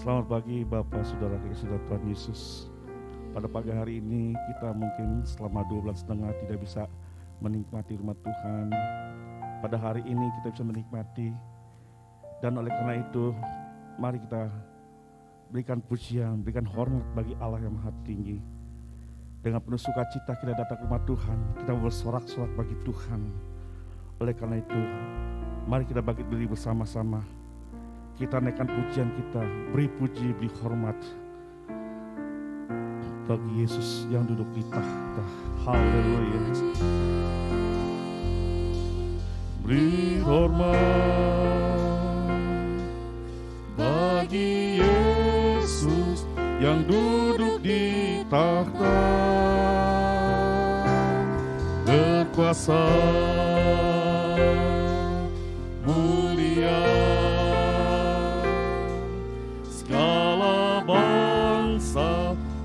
Selamat pagi Bapak, Saudara kekasih Tuhan Yesus. Pada pagi hari ini kita mungkin selama 2 bulan setengah tidak bisa menikmati rumah Tuhan. Pada hari ini kita bisa menikmati. Dan oleh karena itu mari kita berikan pujian, berikan hormat bagi Allah yang Maha Tinggi. Dengan penuh sukacita kita datang ke rumah Tuhan, kita bersorak-sorak bagi Tuhan. Oleh karena itu mari kita bangkit berdiri bersama-sama. Kita naikkan pujian kita, beri puji, beri hormat bagi Yesus yang duduk di tahta. Haleluya. Beri hormat bagi Yesus yang duduk di tahta, berkuasa mulia.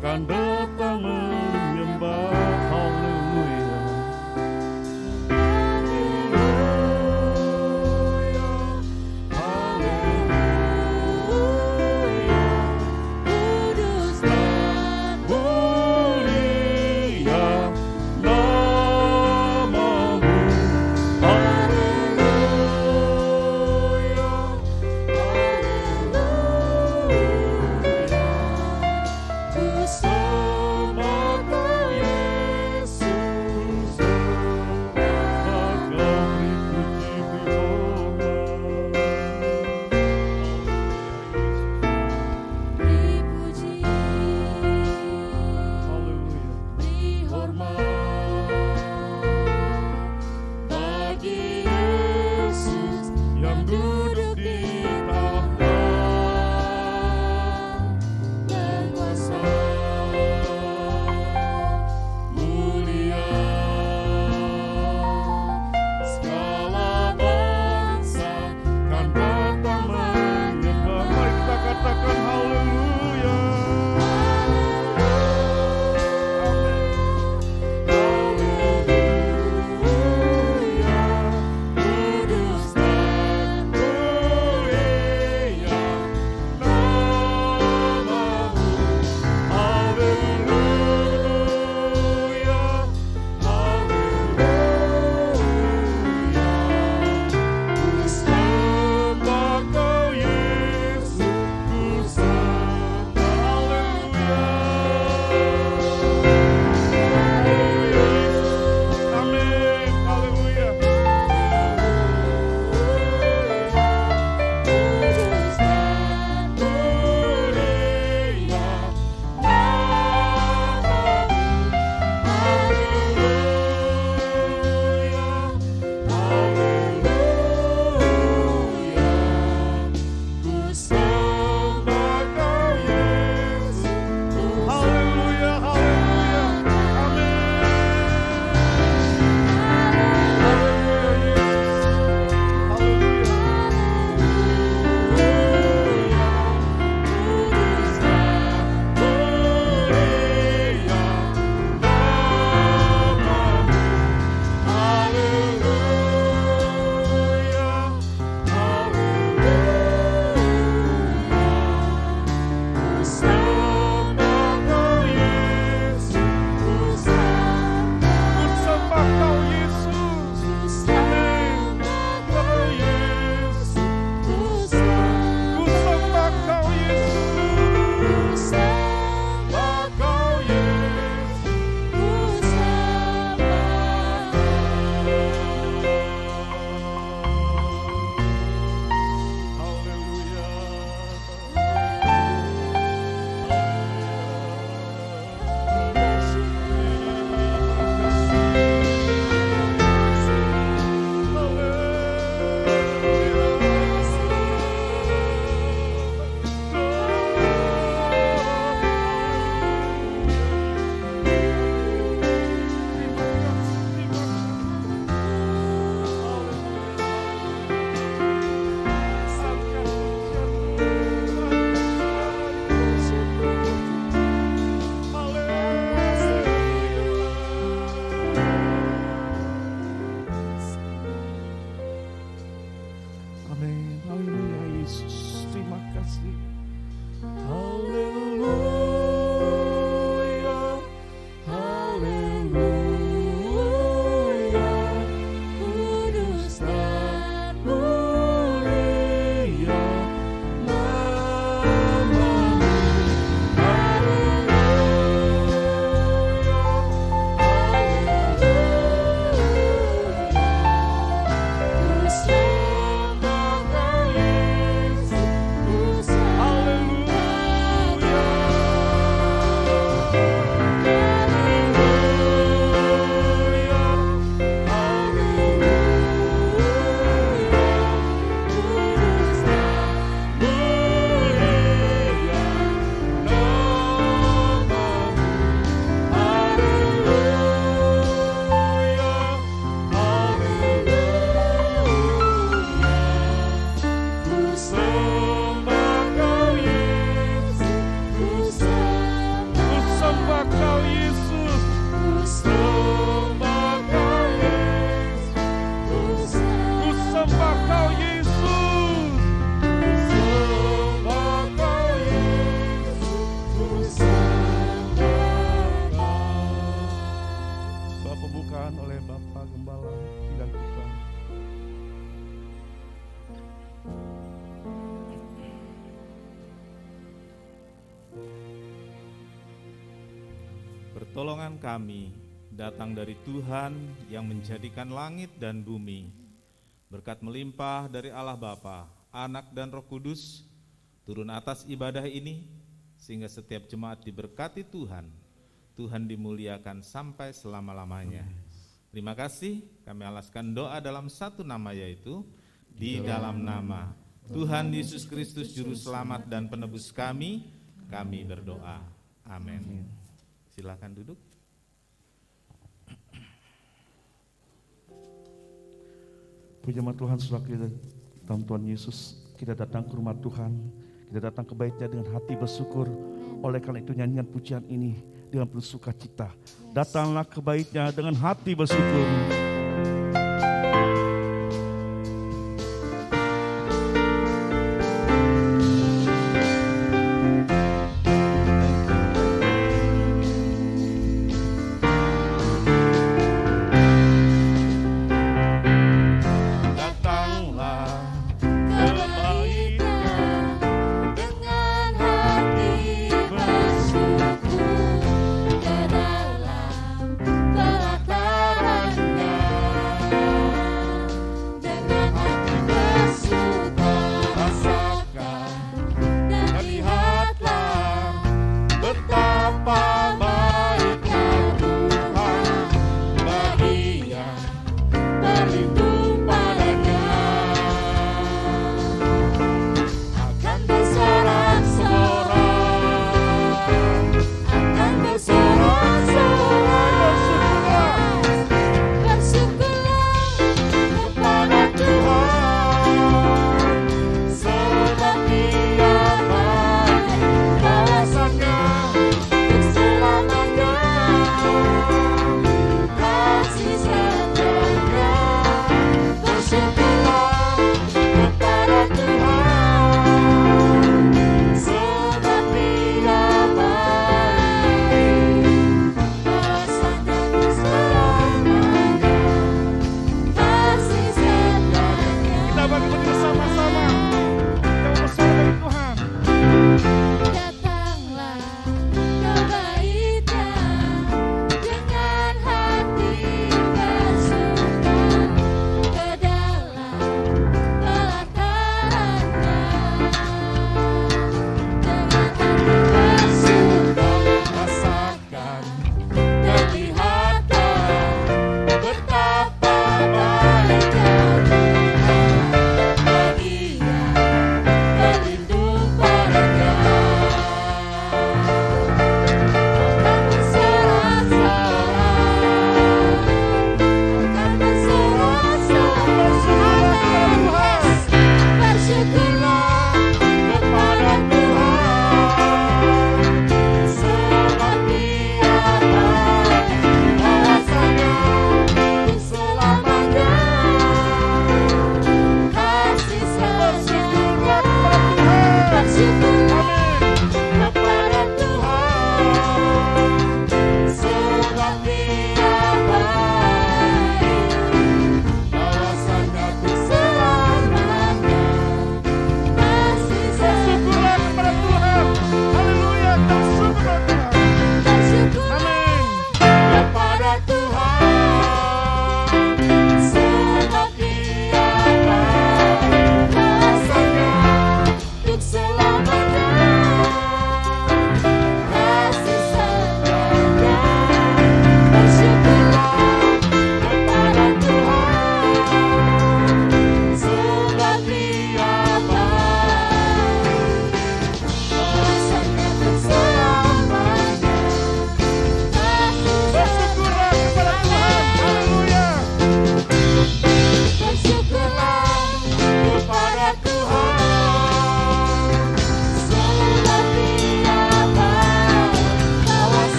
Kan datang menyembah. Haleluya. Haleluya. Kudus dan mulia namamu. Haleluya. Pertolongan kami datang dari Tuhan yang menjadikan langit dan bumi. Berkat melimpah dari Allah Bapa, Anak dan Roh Kudus turun atas ibadah ini, sehingga setiap jemaat diberkati Tuhan. Tuhan dimuliakan sampai selama-lamanya. Terima kasih, kami alaskan doa dalam satu nama, yaitu di dalam nama Tuhan Yesus Kristus Juru Selamat dan Penebus kami berdoa. Amin. Silakan duduk. Puji nama Tuhan, saudara kita dalam Tuhan Yesus, kita datang ke rumah Tuhan, kita datang ke bait-Nya dengan hati bersyukur. Oleh karena itu nyanyian pujian ini dengan penuh sukacita. Datanglah ke bait-Nya dengan hati bersyukur. Pelataran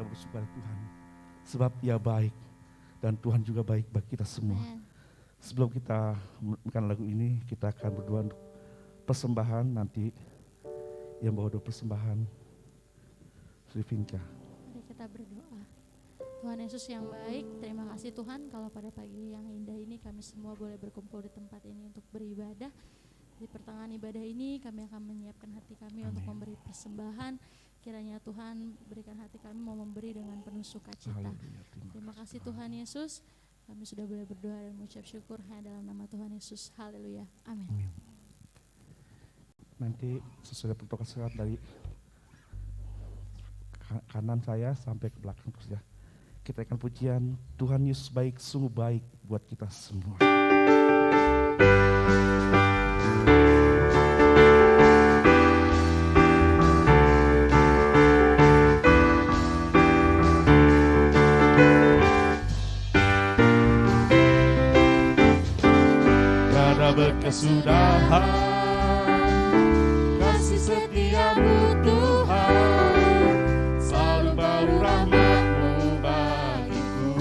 bersyukur Tuhan. Sebab Ia baik dan Tuhan juga baik bagi kita semua. Sebelum kita menyanyikan lagu ini, kita akan berdoa untuk persembahan nanti. Yang bawa doa persembahan, Sri Vinka. Mari kita berdoa. Tuhan Yesus yang baik, terima kasih Tuhan kalau pada pagi yang indah ini kami semua boleh berkumpul di tempat ini untuk beribadah. Di pertengahan ibadah ini kami akan menyiapkan hati kami untuk memberi persembahan. Kiranya Tuhan berikan hati kami mau memberi dengan penuh sukacita. Terima kasih Tuhan Yesus. Kami sudah boleh berdoa dan mengucap syukur hanya dalam nama Tuhan Yesus. Haleluya. Amin. Nanti sesuai protokol kesehatan dari kanan saya sampai ke belakang terus ya. Kita akan pujian Tuhan Yesus baik, sungguh baik buat kita semua. Tiada berkesudahan kasih setiamu Tuhan, selalu baru rahmat-Mu bagiku.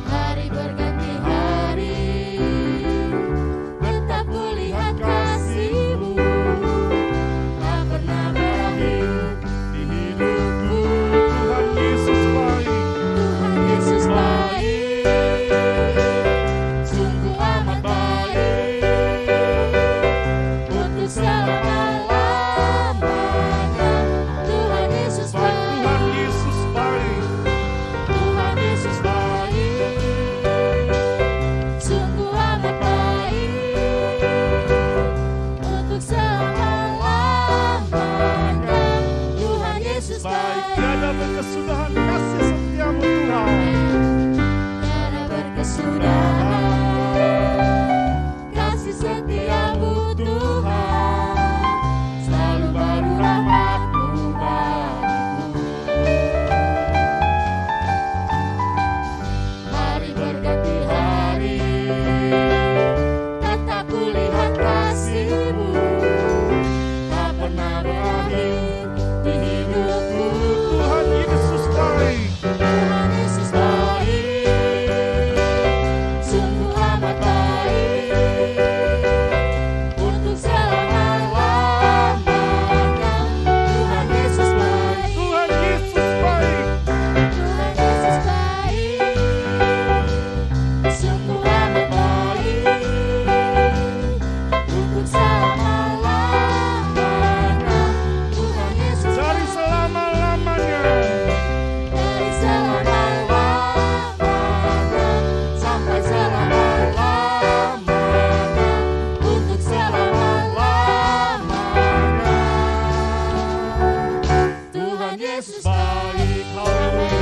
Hari berganti hari, tetap kulihat kasih-Mu, tak pernah berakhir di hidupku. Tuhan Yesus baik, Tuhan Yesus baik, sungguh amat baik untuk selama-lamanya. Tuhan Yesus baik, Tuhan Yesus baik, Tuhan Yesus baik, sungguh amat baik untuk selama-lamanya. Tuhan Yesus baik, tiada berkesudahan kasih setiamu Tuhan. Tiada berkesudahan kasih setiamu Tuhan, selalu baru rahmat-Mu bagiku. Hari berganti hari, tetap kulihat kasih-Mu, tak pernah berakhir di hidupku. Tuhan Yesus baik, Tuhan Yesus baik, sungguh amat baik untuk selama-lamanya. Tuhan Yesus baik, Tuhan Yesus baik, Tuhan Yesus baik, sungguh amat baik untuk selama-lamanya. Tuhan Yesus dari selama-lamanya, dari selama-lamanya sampai selama-lamanya, untuk selama-lamanya. Tuhan Yesus baik. Haleluya.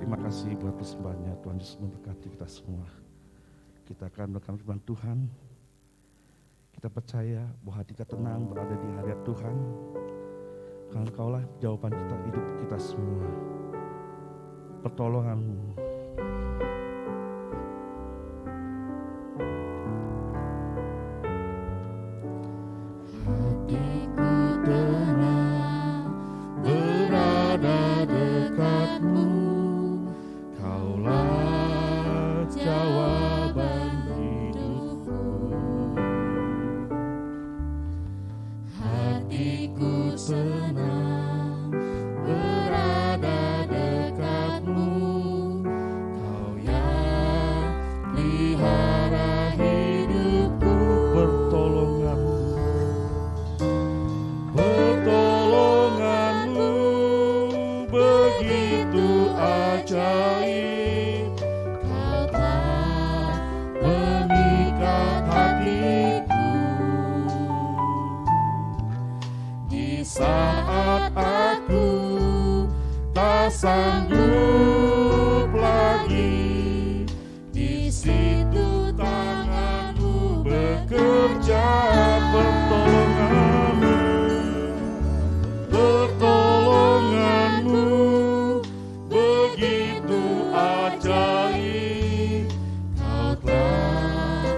Terima kasih buat persembahannya. Tuhan Yesus memberkati kita semua. Kita akan melakukan firman Tuhan. Kita percaya bahwa hati kita tenang berada di hadirat Tuhan. Karena Engkaulah jawaban kita, hidup kita semua. Pertolongan-Mu. Hatiku tenang berada dekat-Mu. Kaulah jawaban hidupku. Hatiku senang berada dekat-Mu. Kau yang pelihara hidupku. Pertolongan-Mu begitu ajaib. Kau telah mengikat hatiku. Di saat aku tak sanggup lagi, di situ tangan-Mu bekerja. Pertolongan-Mu begitu ajaib. Kau telah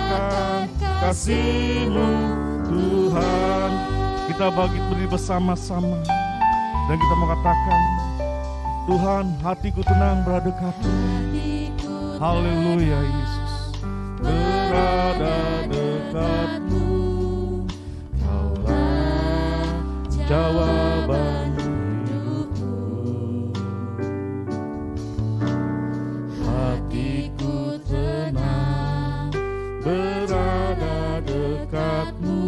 merasakan kasih-Mu Tuhan. Kita berdiri bersama-sama dan kita mengatakan, Tuhan, hatiku tenang berada dekatmu. Haleluya Yesus, berada dekatmu, Kaulah jawaban hidupku. Hatiku tenang berada dekatmu,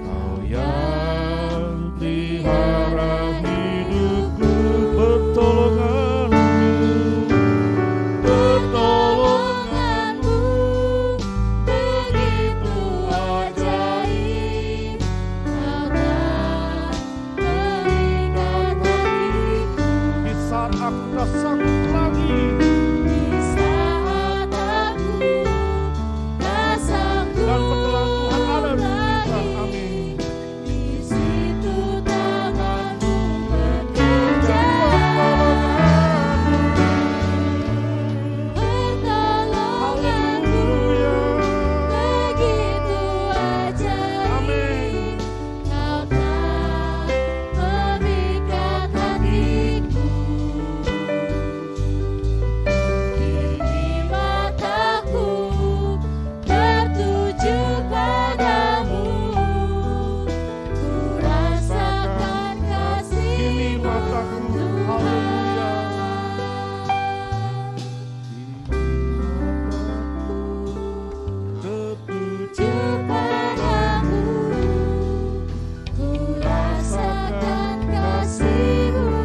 Kau yang pelihara hidupku. Pertolonganmu begitu ajaib, Kau tak mengikat hatiku. Di saat aku tak sanggup lagi, di saat aku tak sanggup, dan pertolongan Tuhan ada di kita. Amin. Di situ tangan-Mu bekerja. Pertolonganmu begitu ajaib, Kau tak memikat hatiku. Kini mataku tertuju padamu, ku rasakan kasih-Mu tertuju padamu, ku rasakan kasih-Mu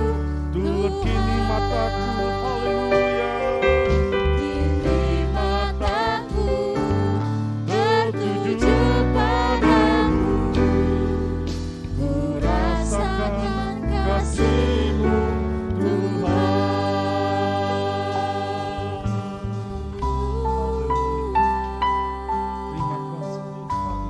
Tuhan. Kini mataku, haleluya, kini mataku tertuju padamu, ku rasakan kasih-Mu Tuhan. Terima kasih Tuhan.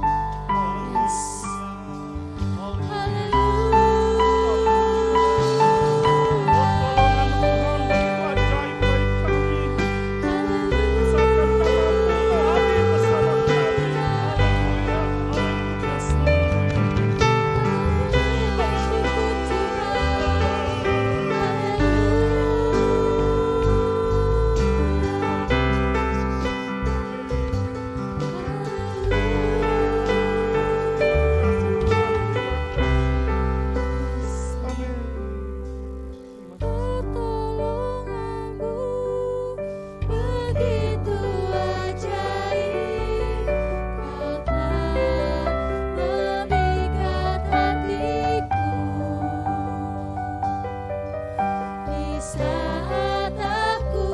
Pertolonganmu begitu ajaib, Kau tak memikat hatiku. Di saat aku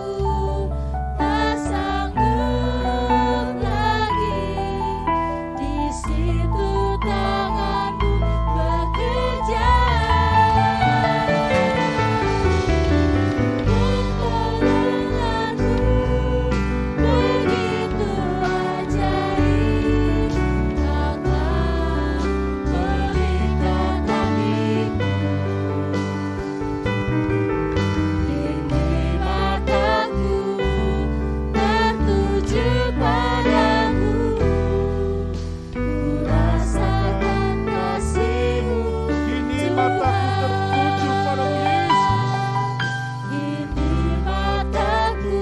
tak sanggup lagi, di situ tangan-Mu bekerja. Pertolonganmu begitu ajaib, Kau tak memikat hatiku. Kini mataku tertuju padamu, ku rasakan kasih-Mu. Kini mataku tertuju padamu Yesus. Kini mataku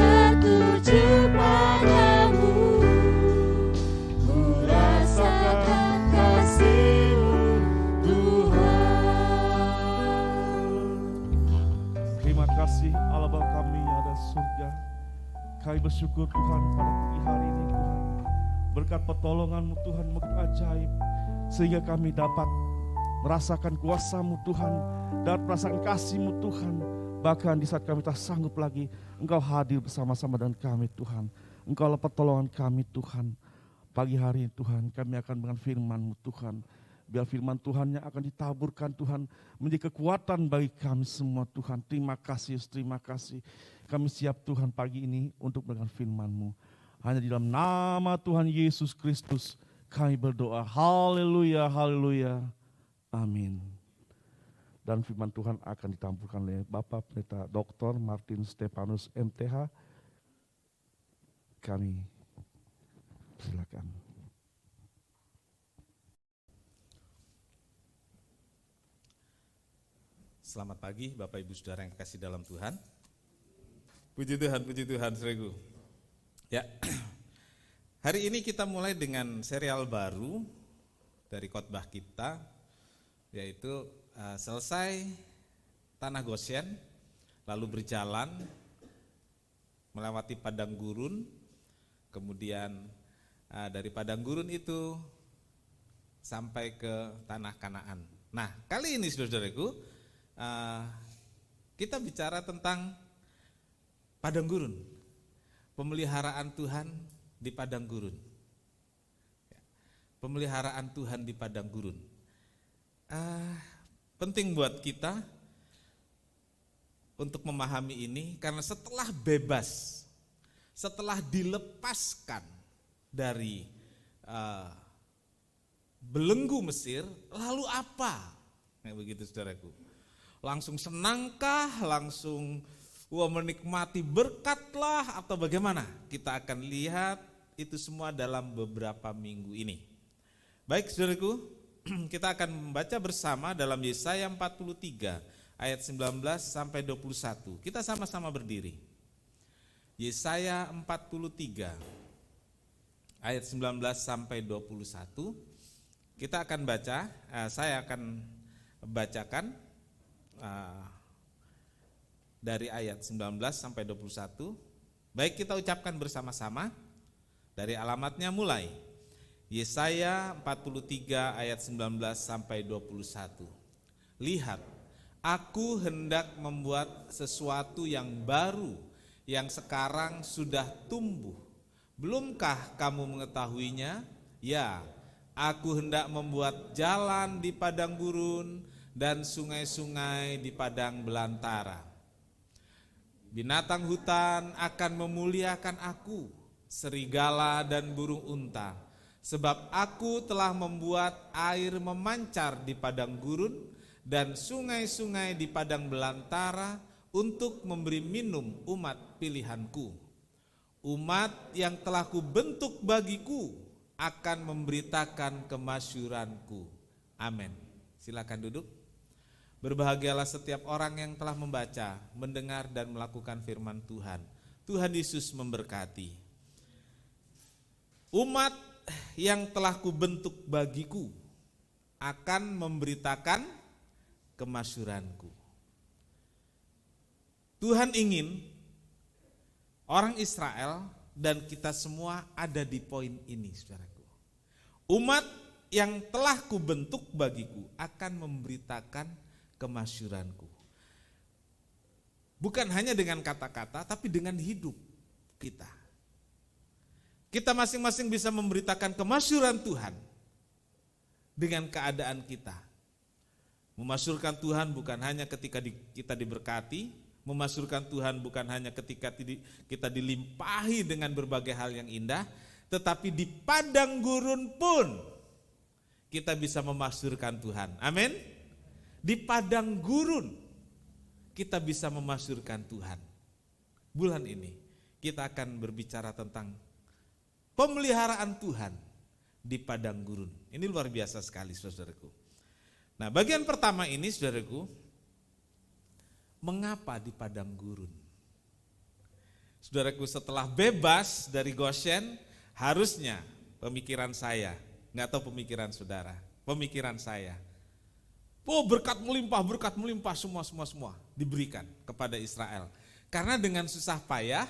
tertuju padamu, ku rasakan kasih-Mu Tuhan. Terima kasih Allah Bapa kami yang ada di surga. Kami bersyukur Tuhan pada pagi hari ini Tuhan. Berkat pertolongan-Mu Tuhan begitu ajaib, sehingga kami dapat merasakan kuasa-Mu Tuhan dan merasakan kasih-Mu Tuhan. Bahkan di saat kami tak sanggup lagi, Engkau hadir bersama-sama dengan kami Tuhan. Engkaulah pertolongan kami Tuhan. Pagi hari ini Tuhan, kami akan dengan firman-Mu Tuhan. Biar firman Tuhan yang akan ditaburkan Tuhan menjadi kekuatan bagi kami semua Tuhan. Terima kasih, terima kasih. Kami siap Tuhan pagi ini untuk dengan firman-Mu. Hanya di dalam nama Tuhan Yesus Kristus kami berdoa. Haleluya, haleluya. Amin. Dan firman Tuhan akan ditampilkan oleh Bapak Pendeta Dr. Martin Stefanus MTH. Kami Silakan. Selamat pagi Bapak Ibu Saudara yang kasih dalam Tuhan. Puji Tuhan, saudaraku. Ya, hari ini kita mulai dengan serial baru dari khotbah kita, yaitu selesai tanah Goshen, lalu berjalan melewati padang gurun, kemudian dari padang gurun itu sampai ke tanah Kanaan. Nah, kali ini saudaraku, kita bicara tentang padang gurun, pemeliharaan Tuhan di padang gurun. Pemeliharaan Tuhan di padang gurun. Penting buat kita untuk memahami ini, karena setelah bebas, setelah dilepaskan dari belenggu Mesir, lalu apa? Nah, begitu saudaraku. Langsung senangkah, langsung menikmati berkatlah, atau bagaimana? Kita akan lihat itu semua dalam beberapa minggu ini. Baik saudaraku, kita akan membaca bersama dalam Yesaya 43 ayat 19 sampai 21. Kita sama-sama berdiri. Yesaya 43 ayat 19 sampai 21. Kita akan baca, saya akan bacakan dari ayat 19 sampai 21. Baik, kita ucapkan bersama-sama. Dari alamatnya mulai. Yesaya 43 ayat 19 sampai 21. Lihat, aku hendak membuat sesuatu yang baru, yang sekarang sudah tumbuh. Belumkah kamu mengetahuinya? Ya, aku hendak membuat jalan di padang gurun dan sungai-sungai di padang belantara. Binatang hutan akan memuliakan aku, serigala dan burung unta, sebab aku telah membuat air memancar di padang gurun dan sungai-sungai di padang belantara untuk memberi minum umat pilihanku. Umat yang telah kubentuk bagiku akan memberitakan kemasyhuranku. Amin. Silakan duduk. Berbahagialah setiap orang yang telah membaca, mendengar dan melakukan firman Tuhan. Tuhan Yesus memberkati. Umat yang telah kubentuk bagiku akan memberitakan kemasyhuranku. Tuhan ingin orang Israel dan kita semua ada di poin ini, saudaraku. Umat yang telah kubentuk bagiku akan memberitakan kemasyhuranku. Bukan hanya dengan kata-kata, tapi dengan hidup kita. Kita masing-masing bisa memberitakan kemasyhuran Tuhan dengan keadaan kita. Memasyhurkan Tuhan bukan hanya ketika kita diberkati, memasyhurkan Tuhan bukan hanya ketika kita dilimpahi dengan berbagai hal yang indah, tetapi di padang gurun pun kita bisa memasyhurkan Tuhan. Amin. Di padang gurun kita bisa memasyhurkan Tuhan. Bulan ini kita akan berbicara tentang pemeliharaan Tuhan di padang gurun. Ini luar biasa sekali, saudaraku. Nah, bagian pertama ini, saudaraku, mengapa di padang gurun? Saudaraku, setelah bebas dari Goshen, harusnya pemikiran saya, nggak tahu pemikiran saudara, pemikiran saya, berkat melimpah semua diberikan kepada Israel. Karena dengan susah payah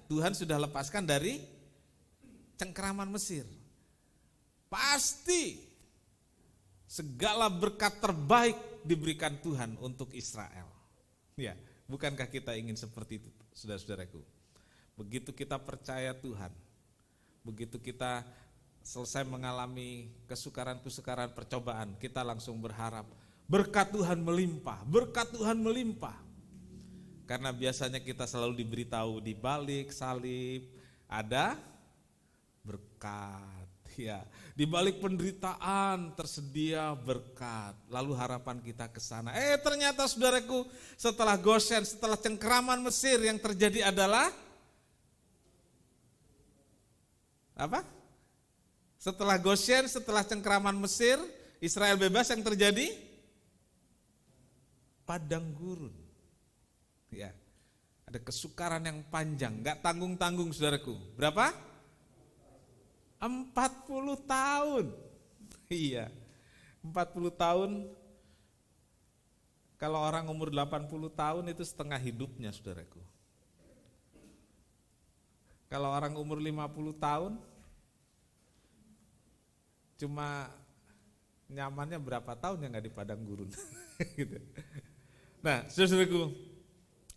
Tuhan sudah lepaskan dari cengkeraman Mesir. Pasti segala berkat terbaik diberikan Tuhan untuk Israel. Ya, bukankah kita ingin seperti itu, saudara-saudaraku? Begitu kita percaya Tuhan, begitu kita selesai mengalami kesukaran-kesukaran percobaan, kita langsung berharap berkat Tuhan melimpah, berkat Tuhan melimpah. Karena biasanya kita selalu diberitahu di balik salib ada berkat, ya. Di balik penderitaan tersedia berkat. Lalu harapan kita ke sana. Ternyata saudaraku, setelah Goshen, setelah cengkeraman Mesir, yang terjadi adalah apa? Setelah Goshen, setelah cengkraman Mesir, Israel bebas, yang terjadi padang gurun. Ya, ada kesukaran yang panjang, gak tanggung-tanggung saudaraku. Berapa? 40 tahun. Iya, 40 tahun. Kalau orang umur 80 tahun itu setengah hidupnya saudaraku. Kalau orang umur 50 tahun, cuma nyamannya berapa tahun yang gak di padang gurun. Gitu. Nah, saudaraku,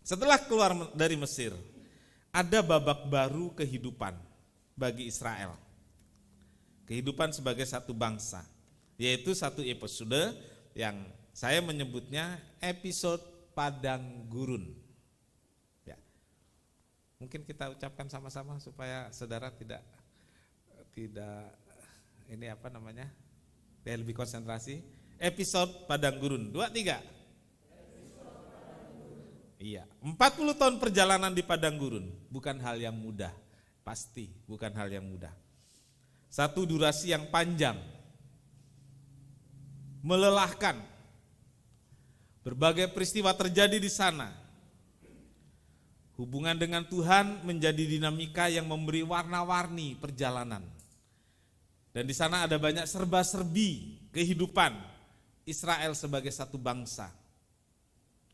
setelah keluar dari Mesir, ada babak baru kehidupan bagi Israel. Kehidupan sebagai satu bangsa, yaitu satu episode yang saya menyebutnya episode padang gurun. Ya. Mungkin kita ucapkan sama-sama supaya saudara tidak ini apa namanya? Dia lebih konsentrasi. Episode padang gurun. 2, 3. Iya, 40 tahun perjalanan di padang gurun bukan hal yang mudah. Pasti bukan hal yang mudah. Satu durasi yang panjang, melelahkan. Berbagai peristiwa terjadi di sana. Hubungan dengan Tuhan menjadi dinamika yang memberi warna-warni perjalanan. Dan di sana ada banyak serba-serbi kehidupan Israel sebagai satu bangsa.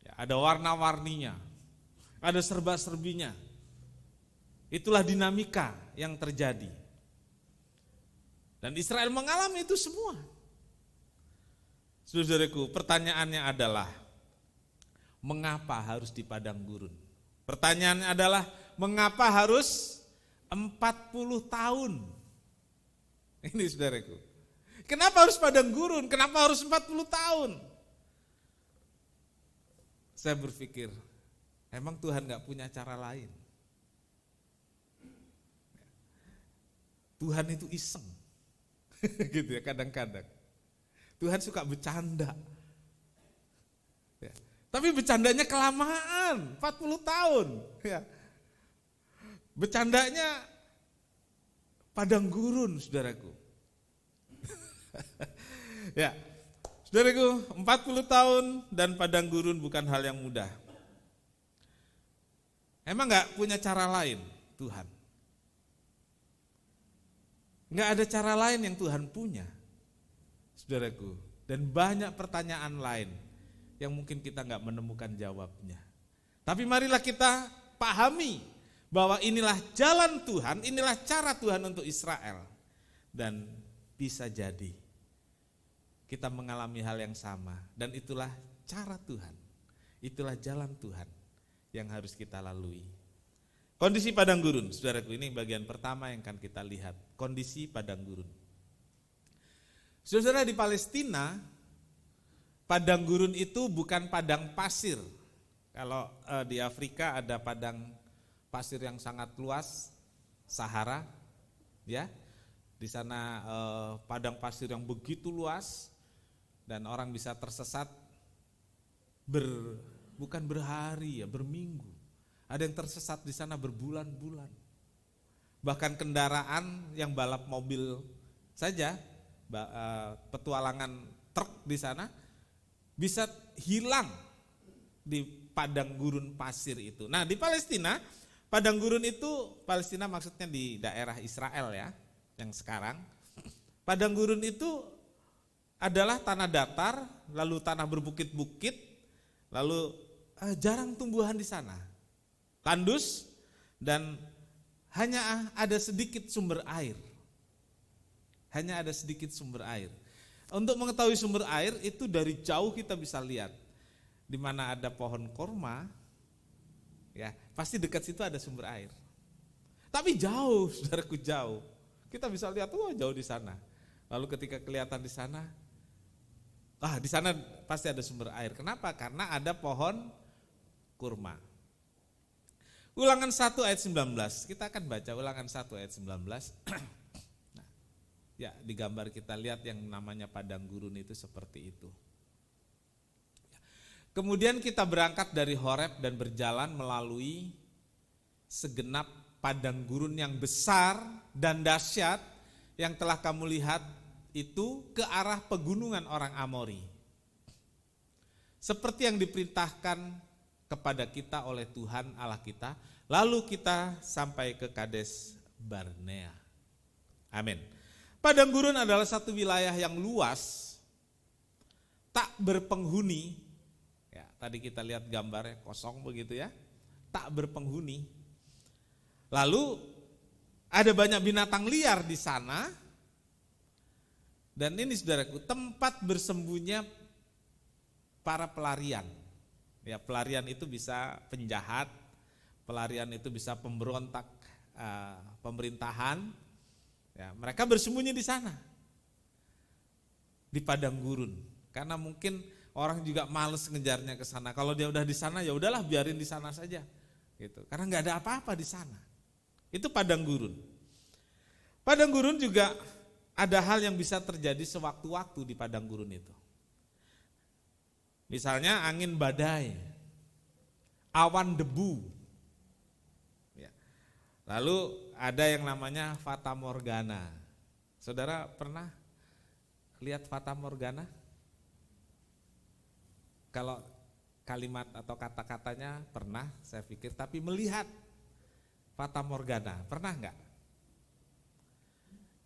Ya, ada warna-warninya, ada serba-serbinya. Itulah dinamika yang terjadi. Dan Israel mengalami itu semua. Saudaraku, pertanyaannya adalah, mengapa harus di padang gurun? Pertanyaannya adalah, mengapa harus 40 tahun? Ini saudaraku. Kenapa harus padang gurun? Kenapa harus 40 tahun? Saya berpikir, emang Tuhan gak punya cara lain? Tuhan itu iseng. Gitu ya, kadang-kadang. Tuhan suka bercanda. Ya. Tapi bercandanya kelamaan, 40 tahun. Ya. Bercandanya padang gurun, saudaraku. Ya, saudaraku, 40 tahun dan padang gurun bukan hal yang mudah. Emang gak punya cara lain Tuhan? Gak ada cara lain yang Tuhan punya, saudaraku. Dan banyak pertanyaan lain yang mungkin kita gak menemukan jawabnya. Tapi marilah kita pahami bahwa inilah jalan Tuhan, inilah cara Tuhan untuk Israel. Dan bisa jadi kita mengalami hal yang sama. Dan itulah cara Tuhan, itulah jalan Tuhan yang harus kita lalui. Kondisi padang gurun, saudaraku, ini bagian pertama yang akan kita lihat. Kondisi padang gurun. Saudara, di Palestina, padang gurun itu bukan padang pasir. Kalau di Afrika ada padang pasir yang sangat luas, Sahara, ya. Di sana padang pasir yang begitu luas dan orang bisa tersesat bukan berhari ya, berminggu. Ada yang tersesat di sana berbulan-bulan. Bahkan kendaraan yang balap mobil saja, petualangan truk di sana bisa hilang di padang gurun pasir itu. Nah, di Palestina, padang gurun itu, Palestina maksudnya di daerah Israel ya, yang sekarang. Padang gurun itu adalah tanah datar, lalu tanah berbukit-bukit, lalu jarang tumbuhan di sana. Tandus dan hanya ada sedikit sumber air. Hanya ada sedikit sumber air. Untuk mengetahui sumber air itu dari jauh kita bisa lihat. Di mana ada pohon korma, ya pasti dekat situ ada sumber air. Tapi jauh, saudaraku, jauh. Kita bisa lihat, jauh di sana. Lalu ketika kelihatan di sana pasti ada sumber air. Kenapa? Karena ada pohon kurma. Ulangan 1 ayat 19, kita akan baca Ulangan 1 ayat 19. Nah, ya, di gambar kita lihat yang namanya padang gurun itu seperti itu. Kemudian kita berangkat dari Horeb dan berjalan melalui segenap padang gurun yang besar dan dahsyat yang telah kamu lihat itu ke arah pegunungan orang Amori. Seperti yang diperintahkan kepada kita oleh Tuhan Allah kita, lalu kita sampai ke Kades Barnea. Amin. Padang gurun adalah satu wilayah yang luas, tak berpenghuni. Ya, tadi kita lihat gambarnya kosong begitu ya, tak berpenghuni. Lalu ada banyak binatang liar di sana. Dan ini saudaraku, tempat bersembunyinya para pelarian. Ya, pelarian itu bisa penjahat, pelarian itu bisa pemberontak pemerintahan. Ya, mereka bersembunyi di sana, di padang gurun. Karena mungkin orang juga males ngejarnya ke sana. Kalau dia udah di sana, ya udahlah biarin di sana saja. Gitu. Karena nggak ada apa-apa di sana. Itu padang gurun. Padang gurun juga ada hal yang bisa terjadi sewaktu-waktu di padang gurun itu. Misalnya angin badai, awan debu. Ya. Lalu ada yang namanya fata morgana. Saudara pernah lihat fata morgana? Kalau kalimat atau kata-katanya pernah saya pikir, tapi melihat fata morgana, pernah enggak?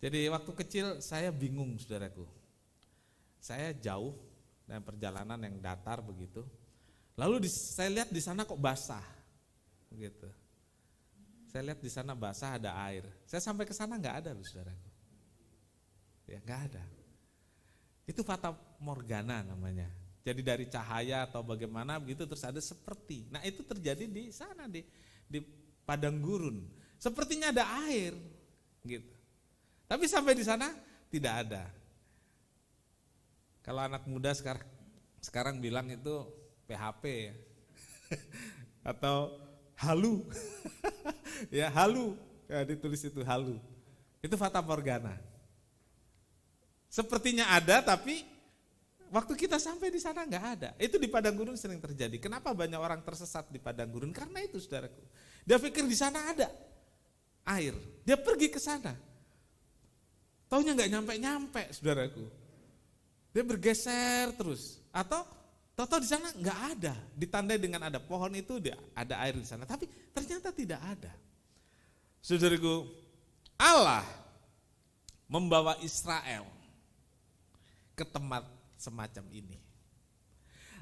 Jadi waktu kecil saya bingung saudaraku. Saya jauh dan perjalanan yang datar begitu. Lalu saya lihat di sana kok basah. Begitu. Saya lihat di sana basah, ada air. Saya sampai ke sana enggak ada loh saudaraku. Ya enggak ada. Itu fata morgana namanya. Jadi dari cahaya atau bagaimana begitu terus ada seperti. Nah, itu terjadi di sana di padang gurun. Sepertinya ada air gitu. Tapi sampai di sana tidak ada. Kalau anak muda sekarang bilang itu PHP ya. Atau halu. Ya, halu. Ya, ditulis itu halu. Itu fata morgana. Sepertinya ada tapi waktu kita sampai di sana enggak ada. Itu di padang gurun sering terjadi. Kenapa banyak orang tersesat di padang gurun? Karena itu saudaraku. Dia pikir di sana ada air. Dia pergi ke sana. Taunya nggak nyampe-nyampe, saudaraku. Dia bergeser terus. Atau tahu-tahu di sana nggak ada. Ditandai dengan ada pohon itu, ada air di sana. Tapi ternyata tidak ada. Saudaraku, Allah membawa Israel ke tempat semacam ini.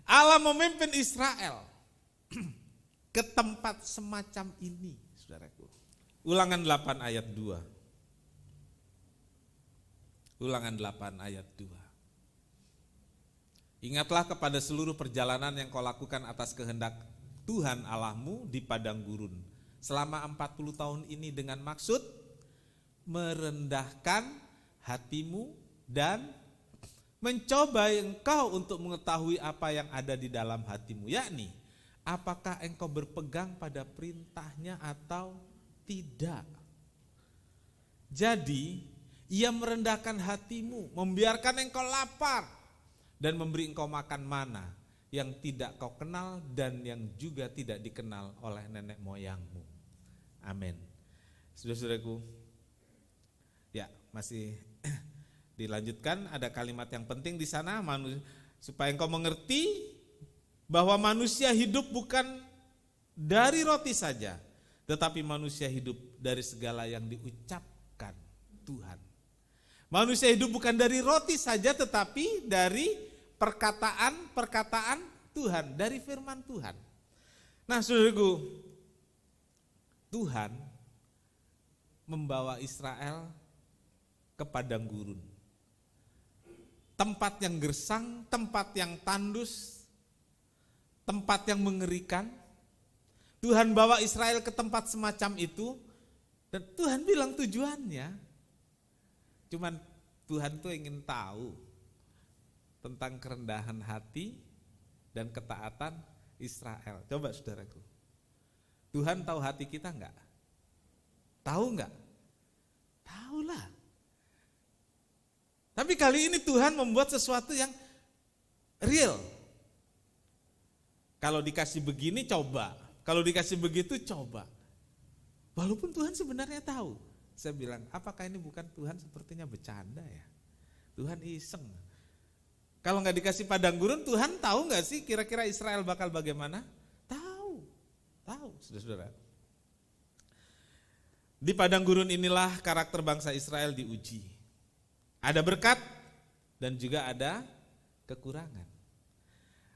Allah memimpin Israel ke tempat semacam ini, saudaraku. Ulangan 8 ayat 2. Ulangan 8 ayat 2. Ingatlah kepada seluruh perjalanan yang kau lakukan atas kehendak Tuhan Allahmu di padang gurun selama 40 tahun ini dengan maksud merendahkan hatimu dan mencoba engkau untuk mengetahui apa yang ada di dalam hatimu, yakni apakah engkau berpegang pada perintahnya atau tidak. Jadi ia merendahkan hatimu, membiarkan engkau lapar dan memberi engkau makan mana yang tidak kau kenal dan yang juga tidak dikenal oleh nenek moyangmu. Amin. Saudara-saudaraku, ya masih dilanjutkan, ada kalimat yang penting di sana, supaya engkau mengerti bahwa manusia hidup bukan dari roti saja, tetapi manusia hidup dari segala yang diucapkan Tuhan. Manusia hidup bukan dari roti saja, tetapi dari perkataan Tuhan, dari firman Tuhan. Nah, saudaraku, Tuhan membawa Israel ke padang gurun. Tempat yang gersang, tempat yang tandus, tempat yang mengerikan. Tuhan bawa Israel ke tempat semacam itu, dan Tuhan bilang tujuannya, cuman Tuhan tuh ingin tahu tentang kerendahan hati dan ketaatan Israel. Coba saudaraku, Tuhan tahu hati kita enggak? Tahu enggak? Tahulah. Tapi kali ini Tuhan membuat sesuatu yang real. Kalau dikasih begini coba, kalau dikasih begitu coba. Walaupun Tuhan sebenarnya tahu. Saya bilang, apakah ini bukan Tuhan sepertinya bercanda ya? Tuhan iseng. Kalau nggak dikasih padang gurun, Tuhan tahu nggak sih kira-kira Israel bakal bagaimana? Tahu, saudara-saudara. Di padang gurun inilah karakter bangsa Israel diuji. Ada berkat dan juga ada kekurangan.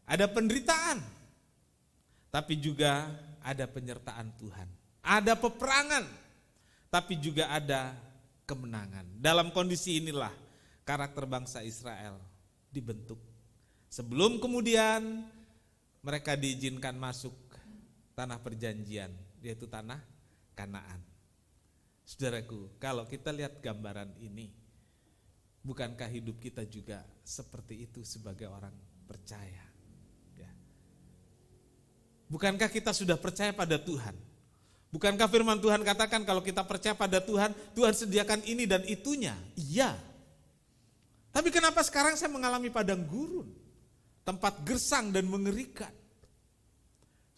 Ada penderitaan, tapi juga ada penyertaan Tuhan. Ada peperangan, tapi juga ada kemenangan. Dalam kondisi inilah karakter bangsa Israel dibentuk. Sebelum kemudian mereka diizinkan masuk tanah perjanjian, yaitu tanah Kanaan. Saudaraku, kalau kita lihat gambaran ini, bukankah hidup kita juga seperti itu sebagai orang percaya? Ya. Bukankah kita sudah percaya pada Tuhan? Bukankah firman Tuhan katakan kalau kita percaya pada Tuhan, Tuhan sediakan ini dan itunya? Iya. Tapi kenapa sekarang saya mengalami padang gurun? Tempat gersang dan mengerikan.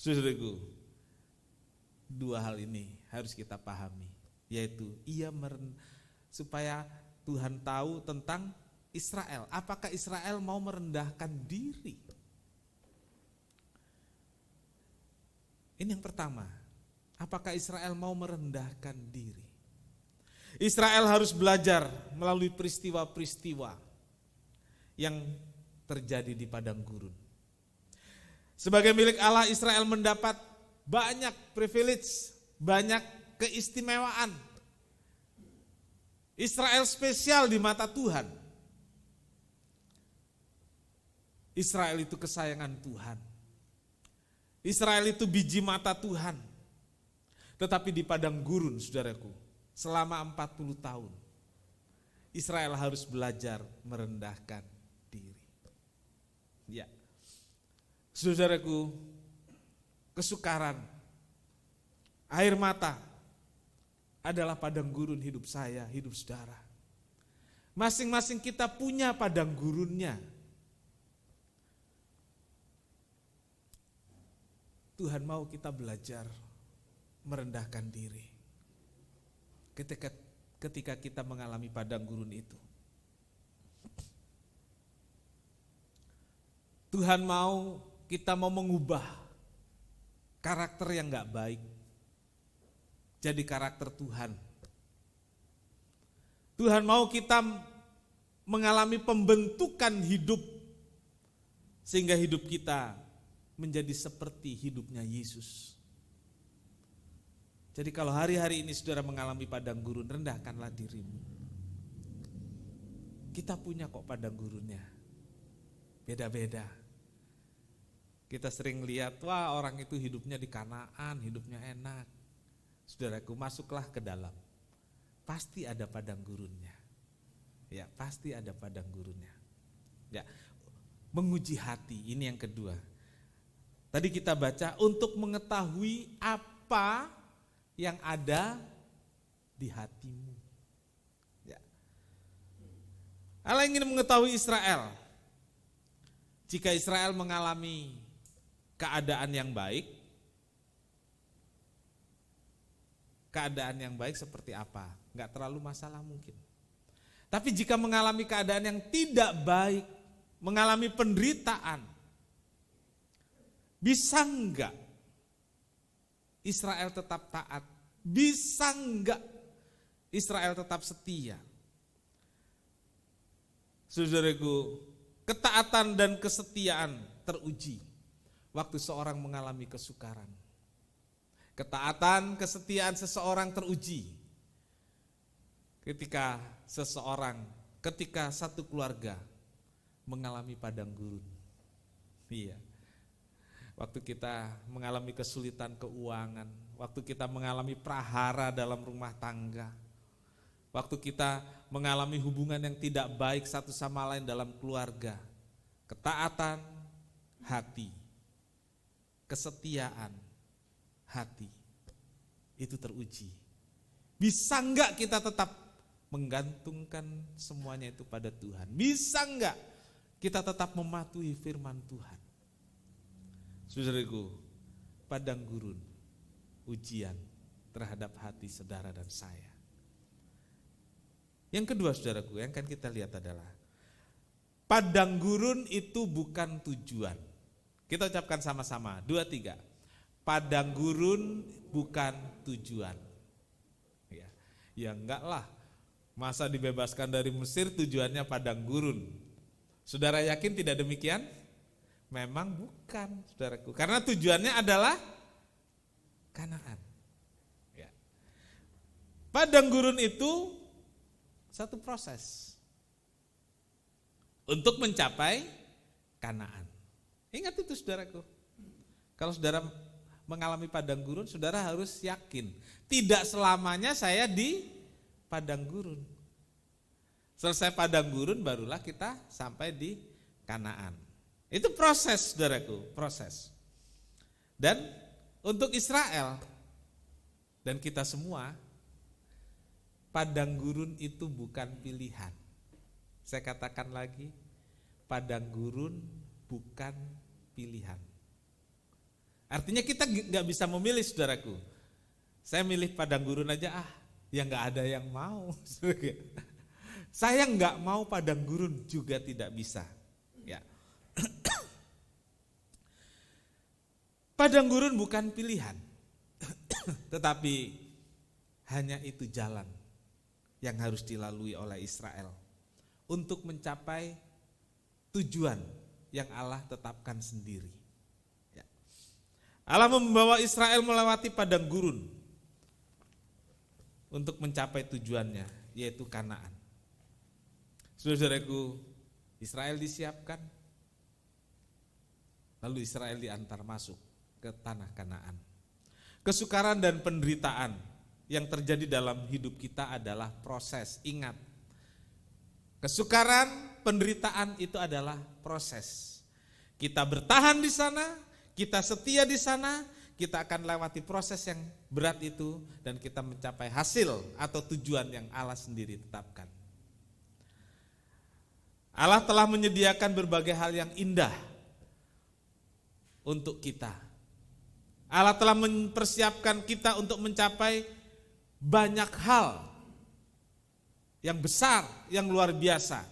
Saudaraku, dua hal ini harus kita pahami. Yaitu supaya Tuhan tahu tentang Israel. Apakah Israel mau merendahkan diri? Ini yang pertama. Apakah Israel mau merendahkan diri? Israel harus belajar melalui peristiwa-peristiwa yang terjadi di padang gurun. Sebagai milik Allah, Israel mendapat banyak privilege, banyak keistimewaan. Israel spesial di mata Tuhan. Israel itu kesayangan Tuhan. Israel itu biji mata Tuhan. Tetapi di padang gurun, saudaraku, selama 40 tahun, Israel harus belajar merendahkan diri. Ya, saudaraku, kesukaran, air mata adalah padang gurun hidup saya, hidup saudara. Masing-masing kita punya padang gurunnya. Tuhan mau kita belajar merendahkan diri ketika kita mengalami padang gurun itu. Tuhan mau kita mengubah karakter yang gak baik jadi karakter Tuhan. Tuhan mau kita mengalami pembentukan hidup sehingga hidup kita menjadi seperti hidupnya Yesus. Jadi kalau hari-hari ini saudara mengalami padang gurun, rendahkanlah dirimu. Kita punya kok padang gurunnya. Beda-beda. Kita sering lihat, wah orang itu hidupnya di Kanaan, hidupnya enak. Saudaraku, masuklah ke dalam. Pasti ada padang gurunnya. Ya, pasti ada padang gurunnya. Ya, menguji hati, ini yang kedua. Tadi kita baca untuk mengetahui apa yang ada di hatimu. Ya. Allah ingin mengetahui Israel. Jika Israel mengalami keadaan yang baik seperti apa? Enggak terlalu masalah mungkin. Tapi jika mengalami keadaan yang tidak baik, mengalami penderitaan, bisa enggak Israel tetap taat? Bisa enggak Israel tetap setia? Saudaraku, ketaatan dan kesetiaan teruji waktu seorang mengalami kesukaran. Ketaatan, kesetiaan seseorang teruji ketika satu keluarga mengalami padang gurun. Iya. Waktu kita mengalami kesulitan keuangan, waktu kita mengalami prahara dalam rumah tangga, waktu kita mengalami hubungan yang tidak baik satu sama lain dalam keluarga, ketaatan hati, kesetiaan hati, itu teruji. Bisa enggak kita tetap menggantungkan semuanya itu pada Tuhan? Bisa enggak kita tetap mematuhi firman Tuhan? Saudaraku, padang gurun, ujian, terhadap hati saudara dan saya. Yang kedua saudaraku, yang akan kita lihat adalah padang gurun itu bukan tujuan. Kita ucapkan sama-sama, 2, 3. Padang gurun bukan tujuan. Ya enggak lah, masa dibebaskan dari Mesir tujuannya padang gurun. Saudara yakin tidak demikian? Memang bukan saudaraku, karena tujuannya adalah Kanaan. Ya. Padang gurun itu satu proses untuk mencapai Kanaan. Ingat itu saudaraku. Kalau saudara mengalami padang gurun, saudara harus yakin tidak selamanya saya di padang gurun. Selesai padang gurun barulah kita sampai di Kanaan. Itu proses saudaraku, proses. Dan untuk Israel dan kita semua, padang gurun itu bukan pilihan. Saya katakan lagi, padang gurun bukan pilihan. Artinya kita gak bisa memilih saudaraku. Saya milih padang gurun aja, ya gak ada yang mau. Saya gak mau padang gurun juga tidak bisa. Ya. Padang gurun bukan pilihan, tetapi hanya itu jalan yang harus dilalui oleh Israel untuk mencapai tujuan yang Allah tetapkan sendiri. Ya. Allah membawa Israel melewati padang gurun untuk mencapai tujuannya, yaitu Kanaan. Saudara-saudaraku, Israel disiapkan, lalu Israel diantar masuk ke tanah Kanaan. Kesukaran dan penderitaan yang terjadi dalam hidup kita adalah proses. Ingat, kesukaran, penderitaan itu adalah proses. Kita bertahan di sana, kita setia di sana, kita akan lewati proses yang berat itu dan kita mencapai hasil atau tujuan yang Allah sendiri tetapkan. Allah telah menyediakan berbagai hal yang indah untuk kita. Allah telah mempersiapkan kita untuk mencapai banyak hal yang besar, yang luar biasa.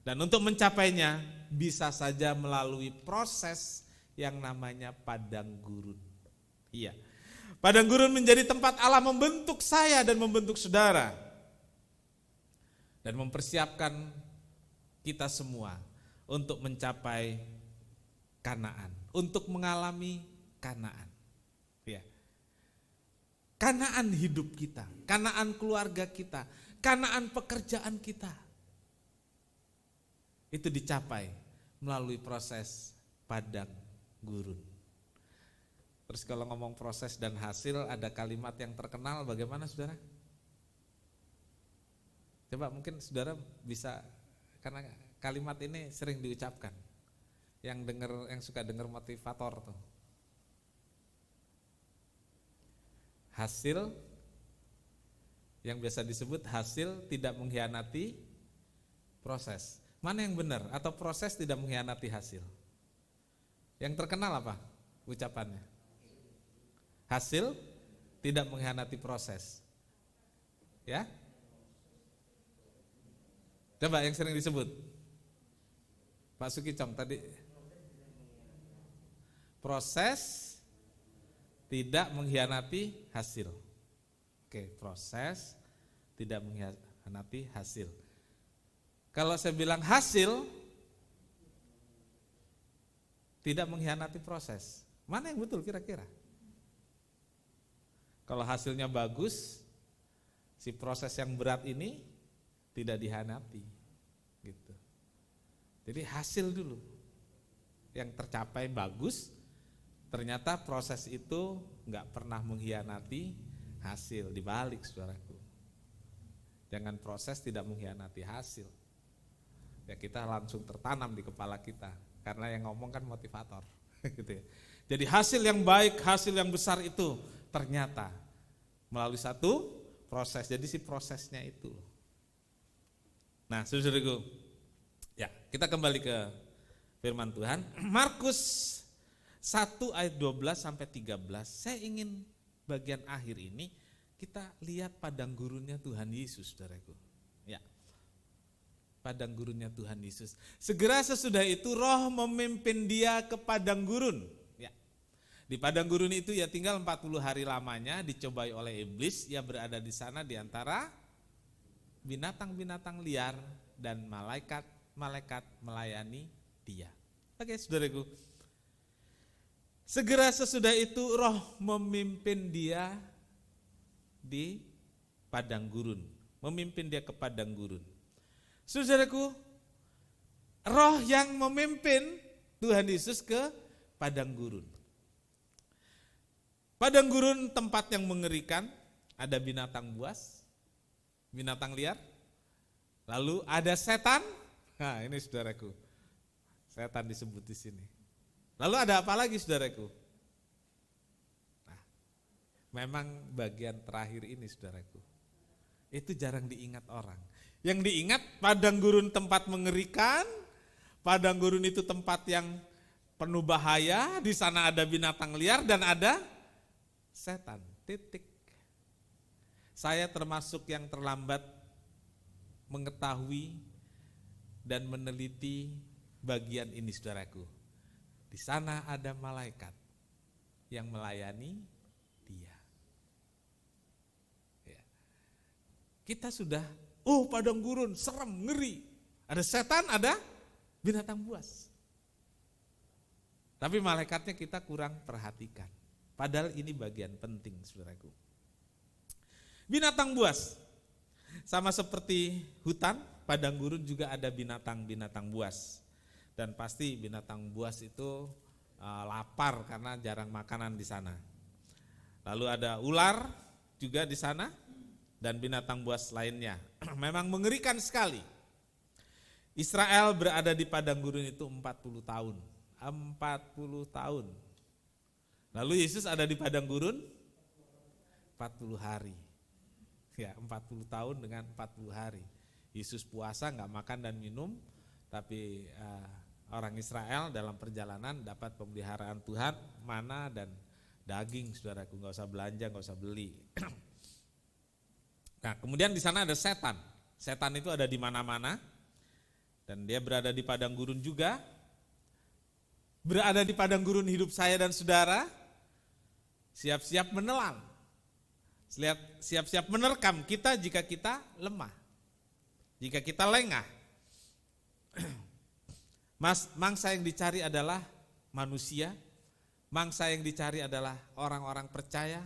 Dan untuk mencapainya bisa saja melalui proses yang namanya padang gurun. Iya. Padang gurun menjadi tempat Allah membentuk saya dan membentuk saudara. Dan mempersiapkan kita semua untuk mencapai Kanaan, untuk mengalami Kanaan. Ya. Kanaan hidup kita, Kanaan keluarga kita, Kanaan pekerjaan kita. Itu dicapai melalui proses padang gurun. Terus kalau ngomong proses dan hasil, ada kalimat yang terkenal bagaimana saudara? Coba mungkin saudara bisa, karena kalimat ini sering diucapkan. Yang suka dengar motivator tuh. Hasil yang biasa disebut hasil tidak mengkhianati proses. Mana yang benar? Atau proses tidak mengkhianati hasil? Yang terkenal apa ucapannya? Hasil tidak mengkhianati proses. Ya? Coba yang sering disebut. Pak Sukicong tadi. Proses tidak mengkhianati hasil. Oke, proses tidak mengkhianati hasil. Kalau saya bilang hasil tidak mengkhianati proses, mana yang betul kira-kira? Kalau hasilnya bagus, si proses yang berat ini tidak dikhianati, gitu. Jadi hasil dulu yang tercapai bagus. Ternyata proses itu nggak pernah mengkhianati hasil, dibalik saudaraku. Jangan proses tidak mengkhianati hasil. Ya kita langsung tertanam di kepala kita, karena yang ngomong kan motivator. Gitu ya. Jadi hasil yang baik, hasil yang besar itu ternyata melalui satu proses. Jadi si prosesnya itu. Nah saudaraku, ya kita kembali ke firman Tuhan. Markus 1 ayat 12 sampai 13, saya ingin bagian akhir ini kita lihat padang gurunnya Tuhan Yesus, saudaraku. Ya, padang gurunnya Tuhan Yesus. Segera sesudah itu roh memimpin dia ke padang gurun. Ya, di padang gurun itu ya tinggal 40 hari lamanya, dicobai oleh iblis. Ia berada di sana di antara binatang-binatang liar dan malaikat-malaikat melayani dia. Oke, saudaraku. Segera sesudah itu roh memimpin dia di padang gurun. Memimpin dia ke padang gurun. Saudaraku, roh yang memimpin Tuhan Yesus ke padang gurun. Padang gurun tempat yang mengerikan, ada binatang buas, binatang liar, lalu ada setan. Nah, ini saudaraku, setan disebut di sini. Lalu ada apa lagi, saudaraku? Nah, memang bagian terakhir ini, saudaraku, itu jarang diingat orang. Yang diingat padang gurun tempat mengerikan, padang gurun itu tempat yang penuh bahaya, di sana ada binatang liar dan ada setan. Titik. Saya termasuk yang terlambat mengetahui dan meneliti bagian ini, saudaraku. Di sana ada malaikat yang melayani dia. Ya. Kita sudah, padang gurun, serem, ngeri. Ada setan, ada binatang buas. Tapi malaikatnya kita kurang perhatikan. Padahal ini bagian penting, saudaraku. Binatang buas, sama seperti hutan, padang gurun juga ada binatang-binatang buas. Dan pasti binatang buas itu lapar karena jarang makanan di sana. Lalu ada ular juga di sana dan binatang buas lainnya. Memang mengerikan sekali. Israel berada di padang gurun itu 40 tahun. 40 tahun. Lalu Yesus ada di padang gurun 40 hari. Ya, 40 tahun dengan 40 hari. Yesus puasa enggak makan dan minum, tapi orang Israel dalam perjalanan dapat pemeliharaan Tuhan, mana dan daging, saudaraku, nggak usah belanja, nggak usah beli. Nah, kemudian di sana ada setan. Setan itu ada di mana-mana dan dia berada di padang gurun juga. Berada di padang gurun hidup saya dan saudara, siap-siap menelan, siap-siap menerkam kita jika kita lemah, jika kita lengah. Mangsa yang dicari adalah manusia, mangsa yang dicari adalah orang-orang percaya,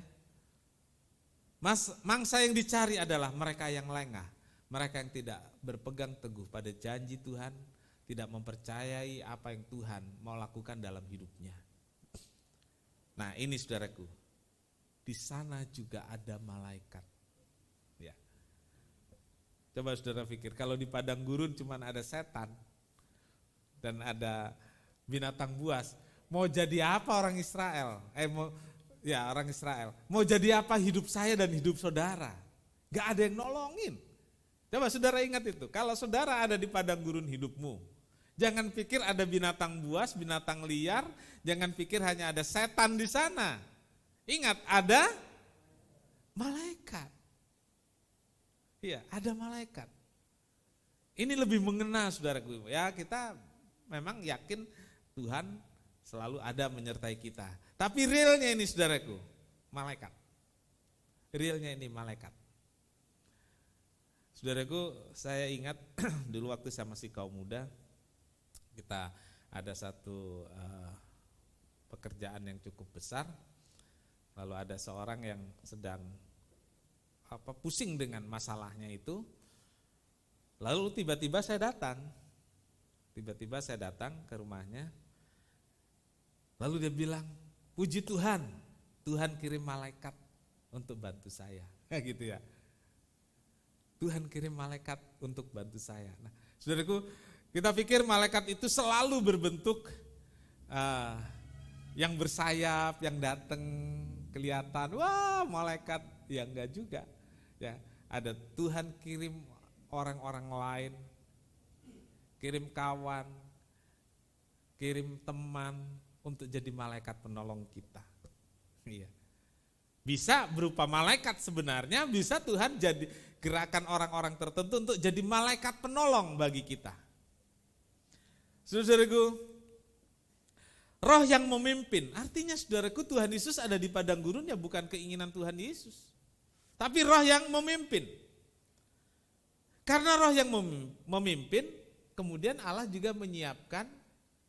mangsa yang dicari adalah mereka yang lengah, mereka yang tidak berpegang teguh pada janji Tuhan, tidak mempercayai apa yang Tuhan mau lakukan dalam hidupnya. Nah, ini saudaraku, di sana juga ada malaikat. Ya. Coba saudara pikir, kalau di padang gurun cuma ada setan dan ada binatang buas, mau jadi apa orang Israel? Orang Israel. Mau jadi apa hidup saya dan hidup saudara? Gak ada yang nolongin. Coba saudara ingat itu, kalau saudara ada di padang gurun hidupmu, jangan pikir ada binatang buas, binatang liar, jangan pikir hanya ada setan di sana. Ingat, ada malaikat. Iya, ada malaikat. Ini lebih mengena, saudaraku. Ya, kita memang yakin Tuhan selalu ada menyertai kita. Tapi realnya ini, saudaraku, malaikat. Realnya ini malaikat. Saudaraku, saya ingat dulu waktu saya masih kaum muda, kita ada satu pekerjaan yang cukup besar. Lalu ada seorang yang sedang pusing dengan masalahnya itu. Lalu tiba-tiba saya datang ke rumahnya. Lalu dia bilang, puji Tuhan, Tuhan kirim malaikat untuk bantu saya. Gitu ya. Tuhan kirim malaikat untuk bantu saya. Nah, saudaraku, kita pikir malaikat itu selalu berbentuk yang bersayap, yang datang kelihatan, wah malaikat, ya enggak juga. Ya, ada Tuhan kirim orang-orang lain, kirim kawan, kirim teman untuk jadi malaikat penolong kita. Iya. Bisa berupa malaikat sebenarnya, bisa Tuhan jadi gerakan orang-orang tertentu untuk jadi malaikat penolong bagi kita. Saudaraku, roh yang memimpin, artinya saudaraku Tuhan Yesus ada di padang gurun ya bukan keinginan Tuhan Yesus. Tapi roh yang memimpin. Karena roh yang memimpin, kemudian Allah juga menyiapkan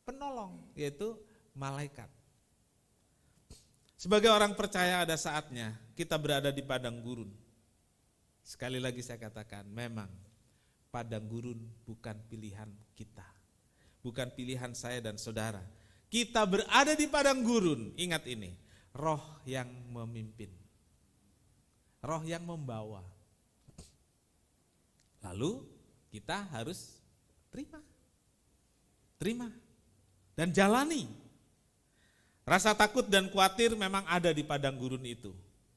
penolong, yaitu malaikat. Sebagai orang percaya ada saatnya kita berada di padang gurun. Sekali lagi saya katakan, memang padang gurun bukan pilihan kita. Bukan pilihan saya dan saudara. Kita berada di padang gurun, ingat ini, roh yang memimpin. Roh yang membawa. Lalu kita harus terima dan jalani. Rasa takut dan khawatir memang ada di padang gurun itu.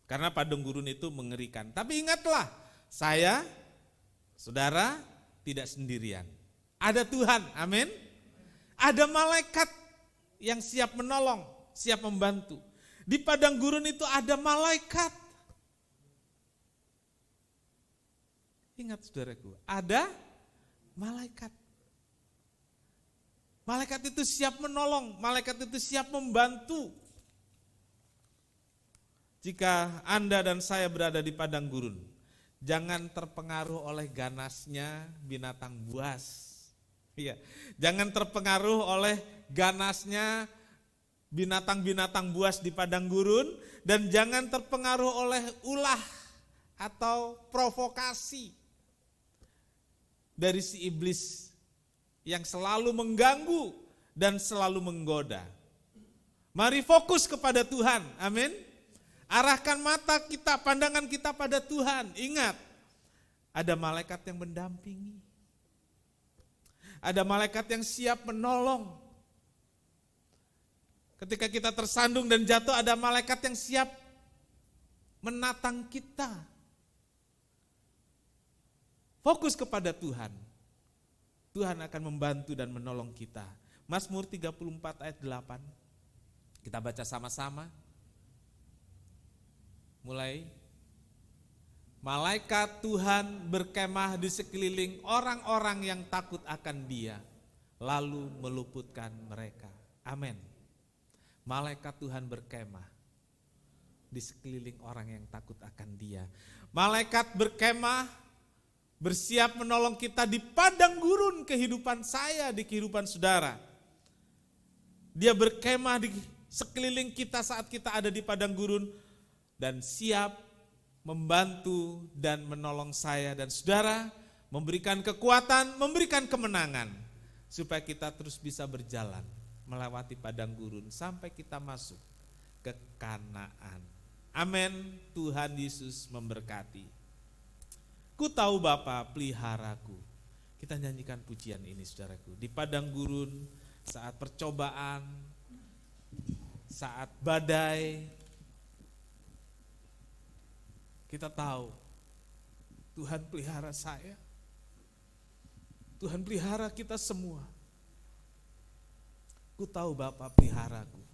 Karena padang gurun itu mengerikan. Tapi ingatlah, saya, saudara, tidak sendirian. Ada Tuhan, amin. Ada malaikat yang siap menolong, siap membantu. Di padang gurun itu ada malaikat. Ingat saudaraku, ada malaikat. Malaikat itu siap menolong, malaikat itu siap membantu. Jika Anda dan saya berada di padang gurun, jangan terpengaruh oleh ganasnya binatang buas. Iya, jangan terpengaruh oleh ganasnya binatang-binatang buas di padang gurun dan jangan terpengaruh oleh ulah atau provokasi dari si iblis yang selalu mengganggu dan selalu menggoda. Mari fokus kepada Tuhan, amin. Arahkan mata kita, pandangan kita pada Tuhan. Ingat, ada malaikat yang mendampingi. Ada malaikat yang siap menolong. Ketika kita tersandung dan jatuh, ada malaikat yang siap menatang kita. Fokus kepada Tuhan. Tuhan akan membantu dan menolong kita. Mazmur 34 ayat 8. Kita baca sama-sama. Mulai. Malaikat Tuhan berkemah di sekeliling orang-orang yang takut akan Dia, lalu meluputkan mereka. Amin. Malaikat Tuhan berkemah di sekeliling orang yang takut akan Dia. Malaikat berkemah, bersiap menolong kita di padang gurun kehidupan saya, di kehidupan saudara. Dia berkemah di sekeliling kita saat kita ada di padang gurun dan siap membantu dan menolong saya dan saudara, memberikan kekuatan, memberikan kemenangan, supaya kita terus bisa berjalan melewati padang gurun sampai kita masuk ke Kanaan. Amin. Tuhan Yesus memberkati. Ku tahu Bapa peliharaku. Kita nyanyikan pujian ini saudaraku. Di padang gurun, saat percobaan, saat badai, kita tahu Tuhan pelihara saya. Tuhan pelihara kita semua. Ku tahu Bapa peliharaku.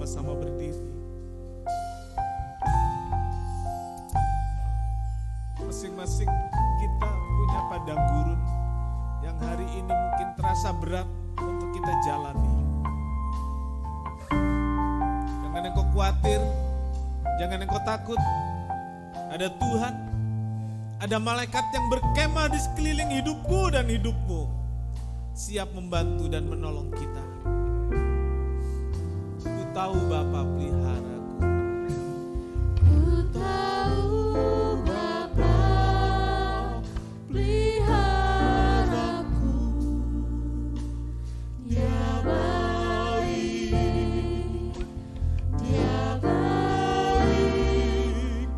sama-sama berdiri. Masing-masing kita punya padang gurun yang hari ini mungkin terasa berat untuk kita jalani. Jangan engkau khawatir, jangan engkau takut. Ada Tuhan, ada malaikat yang berkemah di sekeliling hidupku dan hidupmu, siap membantu dan menolong kita. Ku tahu Bapa peliharaku. Ku tahu Bapa peliharaku, Dia baik, Dia baik.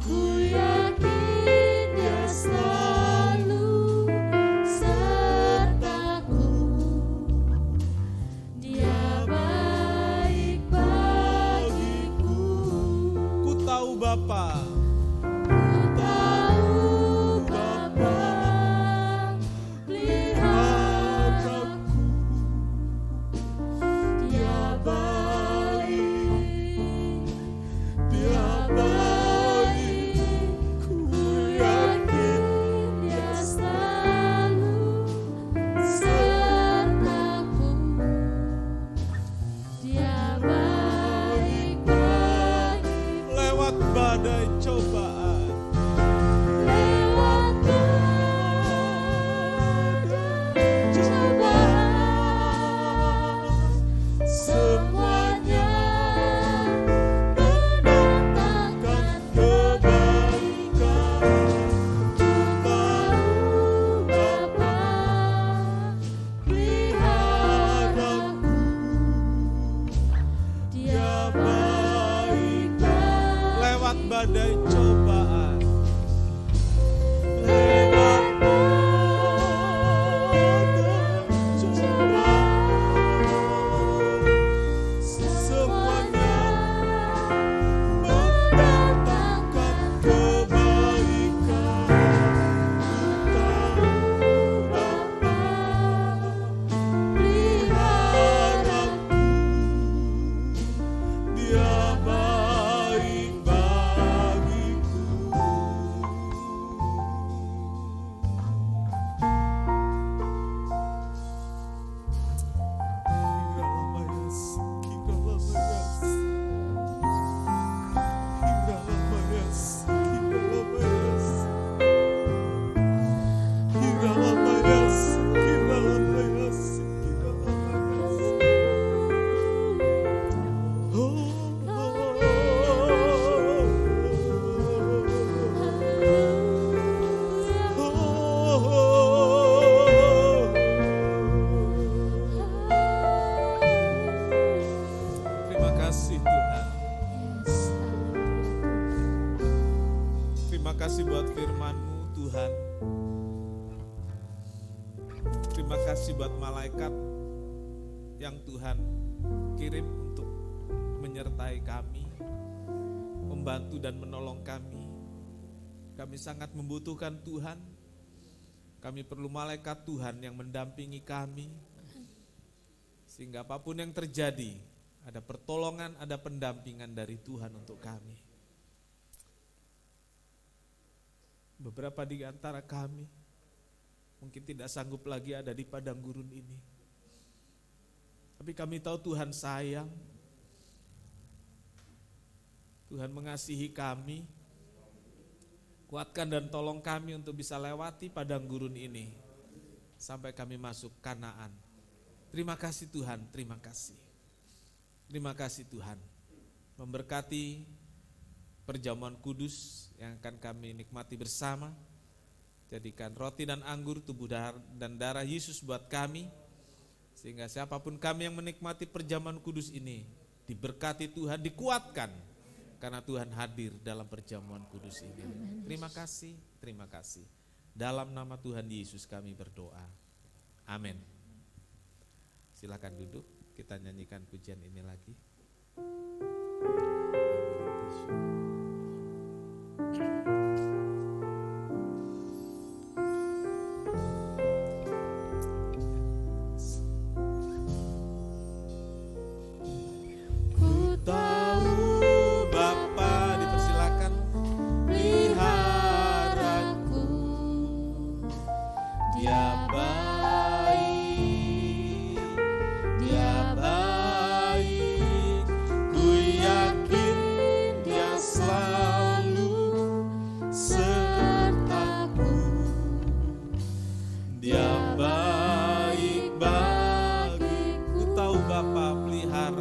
Ku yakin Dia selalu sertaku. Dia baik bagiku. Ku tahu Bapa, Ku tahu Bapa peliharaku, Dia baik, Dia baik. Ku yakin Dia selalu sertaku. Dia baik bagiku. lewat badai cobaan, Lewat badai cobaan, semuanya mendatangkan kebaikan. Ku tahu Bapa peliharaku, Dia baik bagiku. lewat badai cobaan, Lewat badai cobaan, semuanya mendatangkan kebaikan. Ku tahu Bapa peliharaku, Dia baik bagiku. Terima kasih Tuhan. Terima kasih buat firman-Mu Tuhan. Terima kasih buat malaikat yang Tuhan kirim untuk menyertai kami, membantu dan menolong kami. Kami sangat membutuhkan Tuhan. Kami perlu malaikat Tuhan yang mendampingi kami, sehingga apapun yang terjadi, ada pertolongan, ada pendampingan dari Tuhan untuk kami. Beberapa di antara kami mungkin tidak sanggup lagi ada di padang gurun ini. Tapi kami tahu Tuhan sayang, Tuhan mengasihi kami. Kuatkan dan tolong kami untuk bisa lewati padang gurun ini sampai kami masuk Kanaan. Terima kasih Tuhan, terima kasih. Terima kasih Tuhan. Memberkati perjamuan kudus yang akan kami nikmati bersama. Jadikan roti dan anggur tubuh dan darah Yesus buat kami. Sehingga siapapun kami yang menikmati perjamuan kudus ini diberkati Tuhan, dikuatkan. Karena Tuhan hadir dalam perjamuan kudus ini. Terima kasih, terima kasih. Dalam nama Tuhan Yesus kami berdoa. Amin. Silakan duduk, kita nyanyikan pujian ini lagi. Ku tahu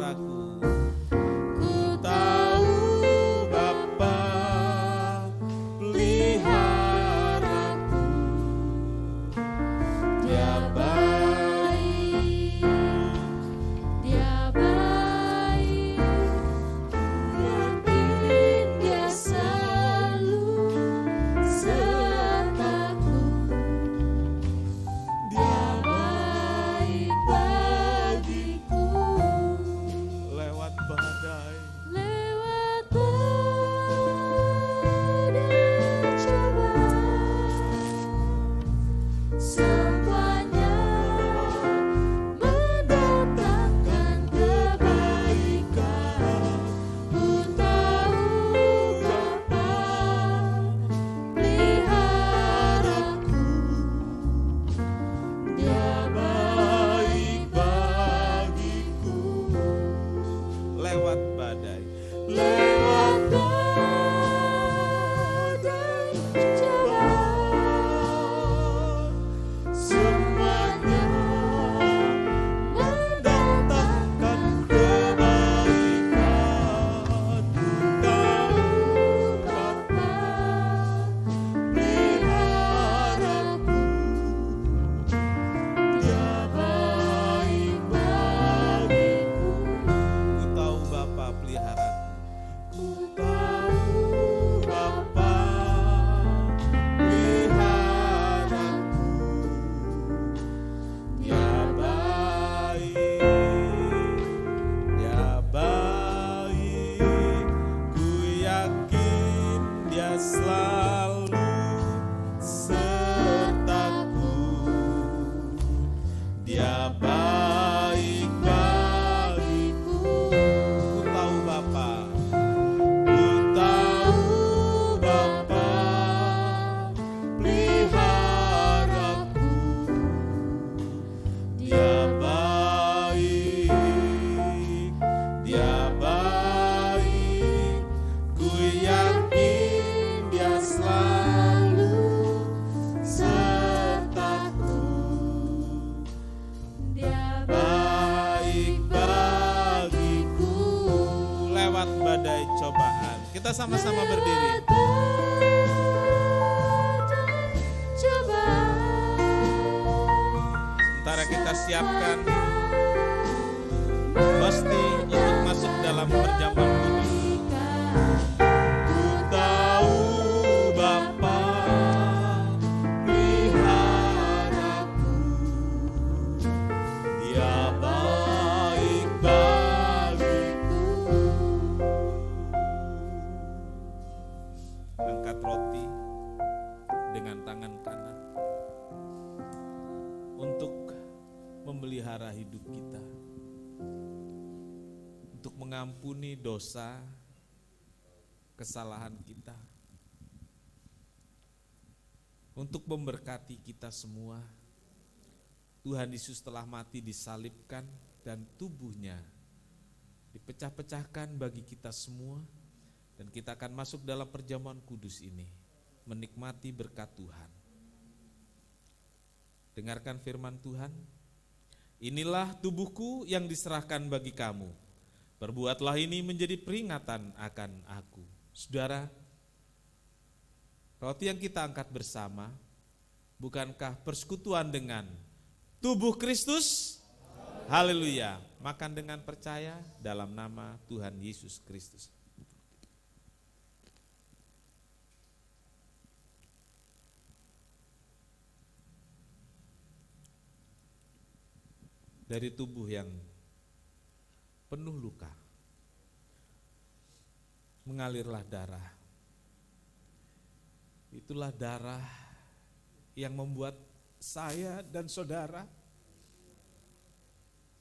peliharaku. Ku tahu Bapa peliharaku. Dia baik, Dia baik, yakin Dia selalu sertaku. Dia baik bagiku. Lewat badai cobaan, semuanya mendatangkan kebaikan. Ku tahu Bapa peliharaku. Dia baik bagiku. Lewat badai cobaan, semuanya mendatangkan kebaikan. Ku tahu Bapa peliharaku. Dia baik bagiku. Ku tahu Bapa peliharaku. Ku tahu Bapa peliharaku. Dia baik, Dia baik. Ku yakin Dia selalu sertaku. Dia baik bagiku. Ku tahu Bapa, ku tahu Bapa peliharaku. Dia baik, Dia baik. Ku yakin Dia selalu sertaku. Dia baik bagiku. Lewat badai cobaan, kita sama-sama berdiri. Sementara kita siapkan pasti untuk masuk dalam perjamuan kudus. Ku tahu Bapa peliharaku. Dia baik bagiku. Angkat roti dengan tangan kanan untuk memelihara hidup kita, untuk mengampuni dosa, kesalahan kita, untuk memberkati kita semua. Tuhan Yesus telah mati disalibkan dan tubuhnya dipecah-pecahkan bagi kita semua, dan kita akan masuk dalam perjamuan kudus ini, menikmati berkat Tuhan. Dengarkan firman Tuhan. Inilah tubuhku yang diserahkan bagi kamu. Perbuatlah ini menjadi peringatan akan aku. Saudara, roti yang kita angkat bersama, bukankah persekutuan dengan tubuh Kristus? Haleluya. Makan dengan percaya dalam nama Tuhan Yesus Kristus. Dari tubuh yang penuh luka, mengalirlah darah. Itulah darah yang membuat saya dan saudara,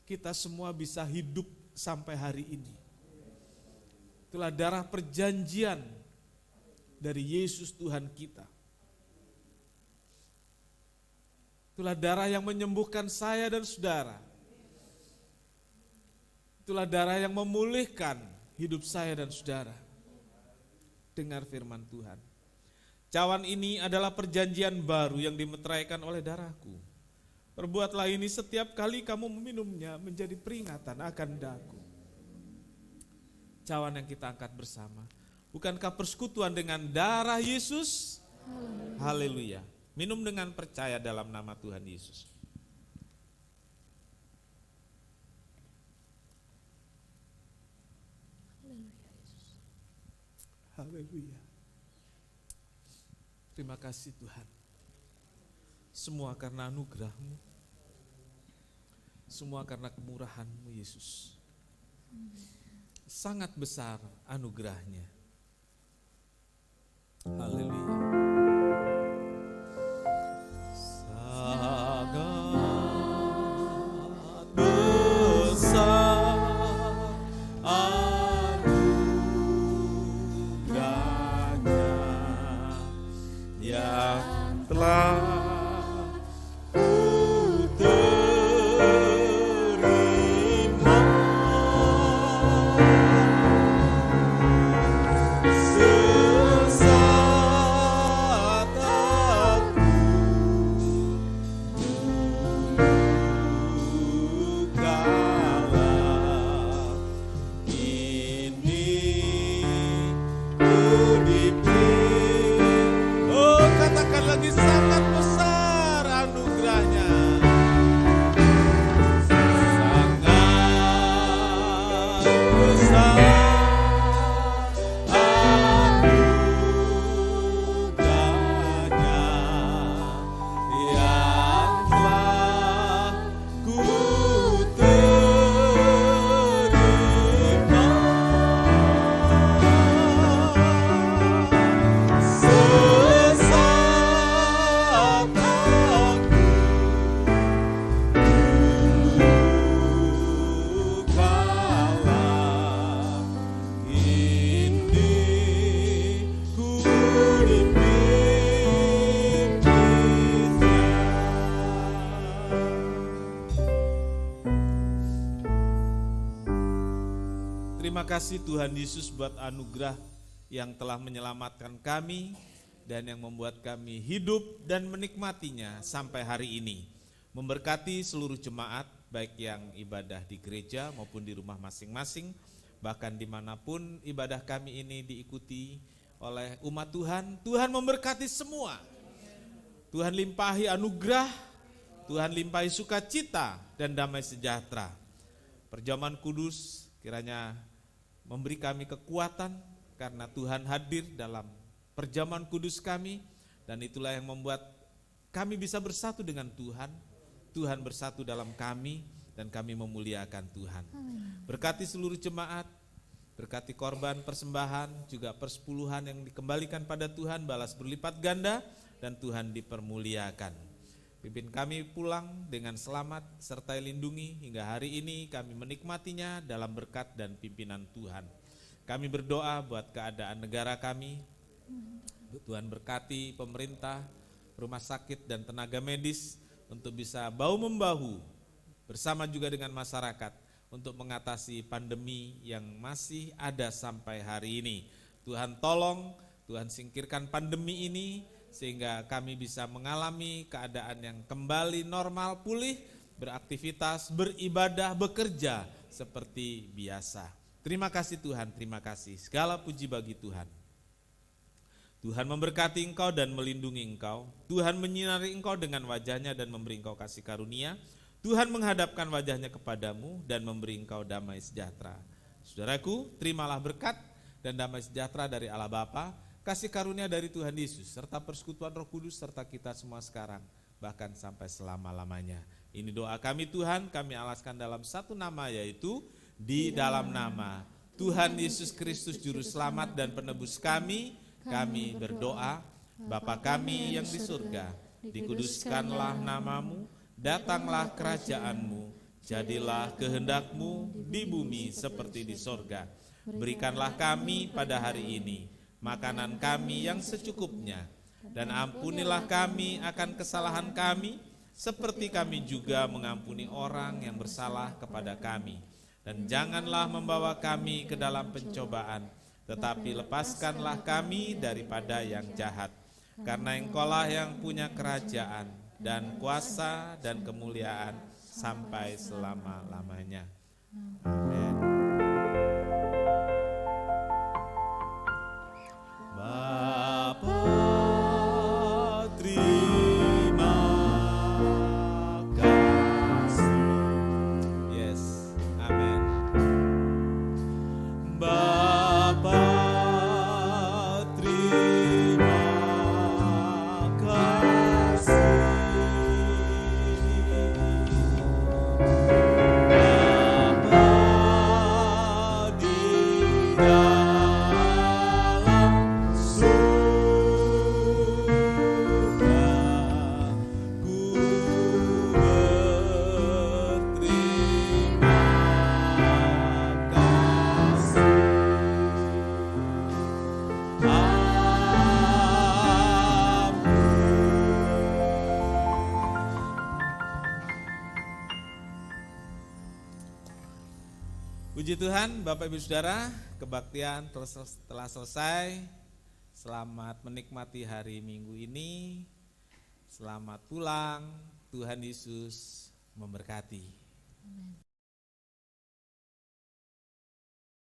kita semua bisa hidup sampai hari ini. Itulah darah perjanjian dari Yesus Tuhan kita. Itulah darah yang menyembuhkan saya dan saudara. Itulah darah yang memulihkan hidup saya dan saudara. Dengar firman Tuhan. Cawan ini adalah perjanjian baru yang dimeteraikan oleh darahku. Perbuatlah ini setiap kali kamu meminumnya menjadi peringatan akan daku. cawan yang kita angkat bersama? Bukankah persekutuan dengan darah Yesus? Haleluya. Minum dengan percaya dalam nama Tuhan Yesus. Haleluya. Terima kasih Tuhan. Semua karena anugerah-Mu. Semua karena kemurahan-Mu Yesus. Sangat besar anugerahnya. Haleluya. Sangat besar anugerahnya yang telah ku terima. Sesaat aku kalah, ini ku dipilih. Oh, katakan lagi, sangat besar anugerahnya. Sangat besar anugerahnya yang telah ku terima. Sesaat aku kalah, ini ku dipilihnya. Terima kasih Tuhan Yesus buat anugerah yang telah menyelamatkan kami dan yang membuat kami hidup dan menikmatinya sampai hari ini. Memberkati seluruh jemaat, baik yang ibadah di gereja maupun di rumah masing-masing, bahkan dimanapun ibadah kami ini diikuti oleh umat Tuhan. Tuhan memberkati semua. Tuhan limpahi anugerah, Tuhan limpahi sukacita dan damai sejahtera. Perjamuan kudus kiranya memberi kami kekuatan karena Tuhan hadir dalam perjamuan kudus kami, dan itulah yang membuat kami bisa bersatu dengan Tuhan. Tuhan bersatu dalam kami dan kami memuliakan Tuhan. Berkati seluruh jemaat, berkati korban persembahan, juga persepuluhan yang dikembalikan pada Tuhan, balas berlipat ganda dan Tuhan dipermuliakan. Pimpin kami pulang dengan selamat serta lindungi hingga hari ini kami menikmatinya dalam berkat dan pimpinan Tuhan. Kami berdoa buat keadaan negara kami. Tuhan berkati pemerintah, rumah sakit dan tenaga medis untuk bisa bahu-membahu bersama juga dengan masyarakat untuk mengatasi pandemi yang masih ada sampai hari ini. Tuhan tolong, Tuhan singkirkan pandemi ini sehingga kami bisa mengalami keadaan yang kembali normal, pulih, beraktivitas, beribadah, bekerja seperti biasa. Terima kasih Tuhan, terima kasih. Segala puji bagi Tuhan. Tuhan memberkati engkau dan melindungi engkau. Tuhan menyinari engkau dengan wajahnya dan memberi engkau kasih karunia. Tuhan menghadapkan wajahnya kepadamu dan memberi engkau damai sejahtera. Saudaraku, terimalah berkat dan damai sejahtera dari Allah Bapa, kasih karunia dari Tuhan Yesus, serta persekutuan Roh Kudus serta kita semua sekarang, bahkan sampai selama-lamanya. Ini doa kami Tuhan, kami alaskan dalam satu nama, yaitu di dalam nama Tuhan Yesus Kristus Juru Selamat dan Penebus kami berdoa. Bapa kami yang di surga, dikuduskanlah namamu, datanglah kerajaanmu, jadilah kehendakmu di bumi seperti di sorga. Berikanlah kami pada hari ini makanan kami yang secukupnya, dan ampunilah kami akan kesalahan kami, seperti kami juga mengampuni orang yang bersalah kepada kami. Dan janganlah membawa kami ke dalam pencobaan, tetapi lepaskanlah kami daripada yang jahat. Karena Engkaulah yang punya kerajaan dan kuasa dan kemuliaan sampai selama-lamanya. Amin. Puji Tuhan, Bapak Ibu Saudara, kebaktian telah selesai. Selamat menikmati hari Minggu ini. Selamat pulang. Tuhan Yesus memberkati. Amen.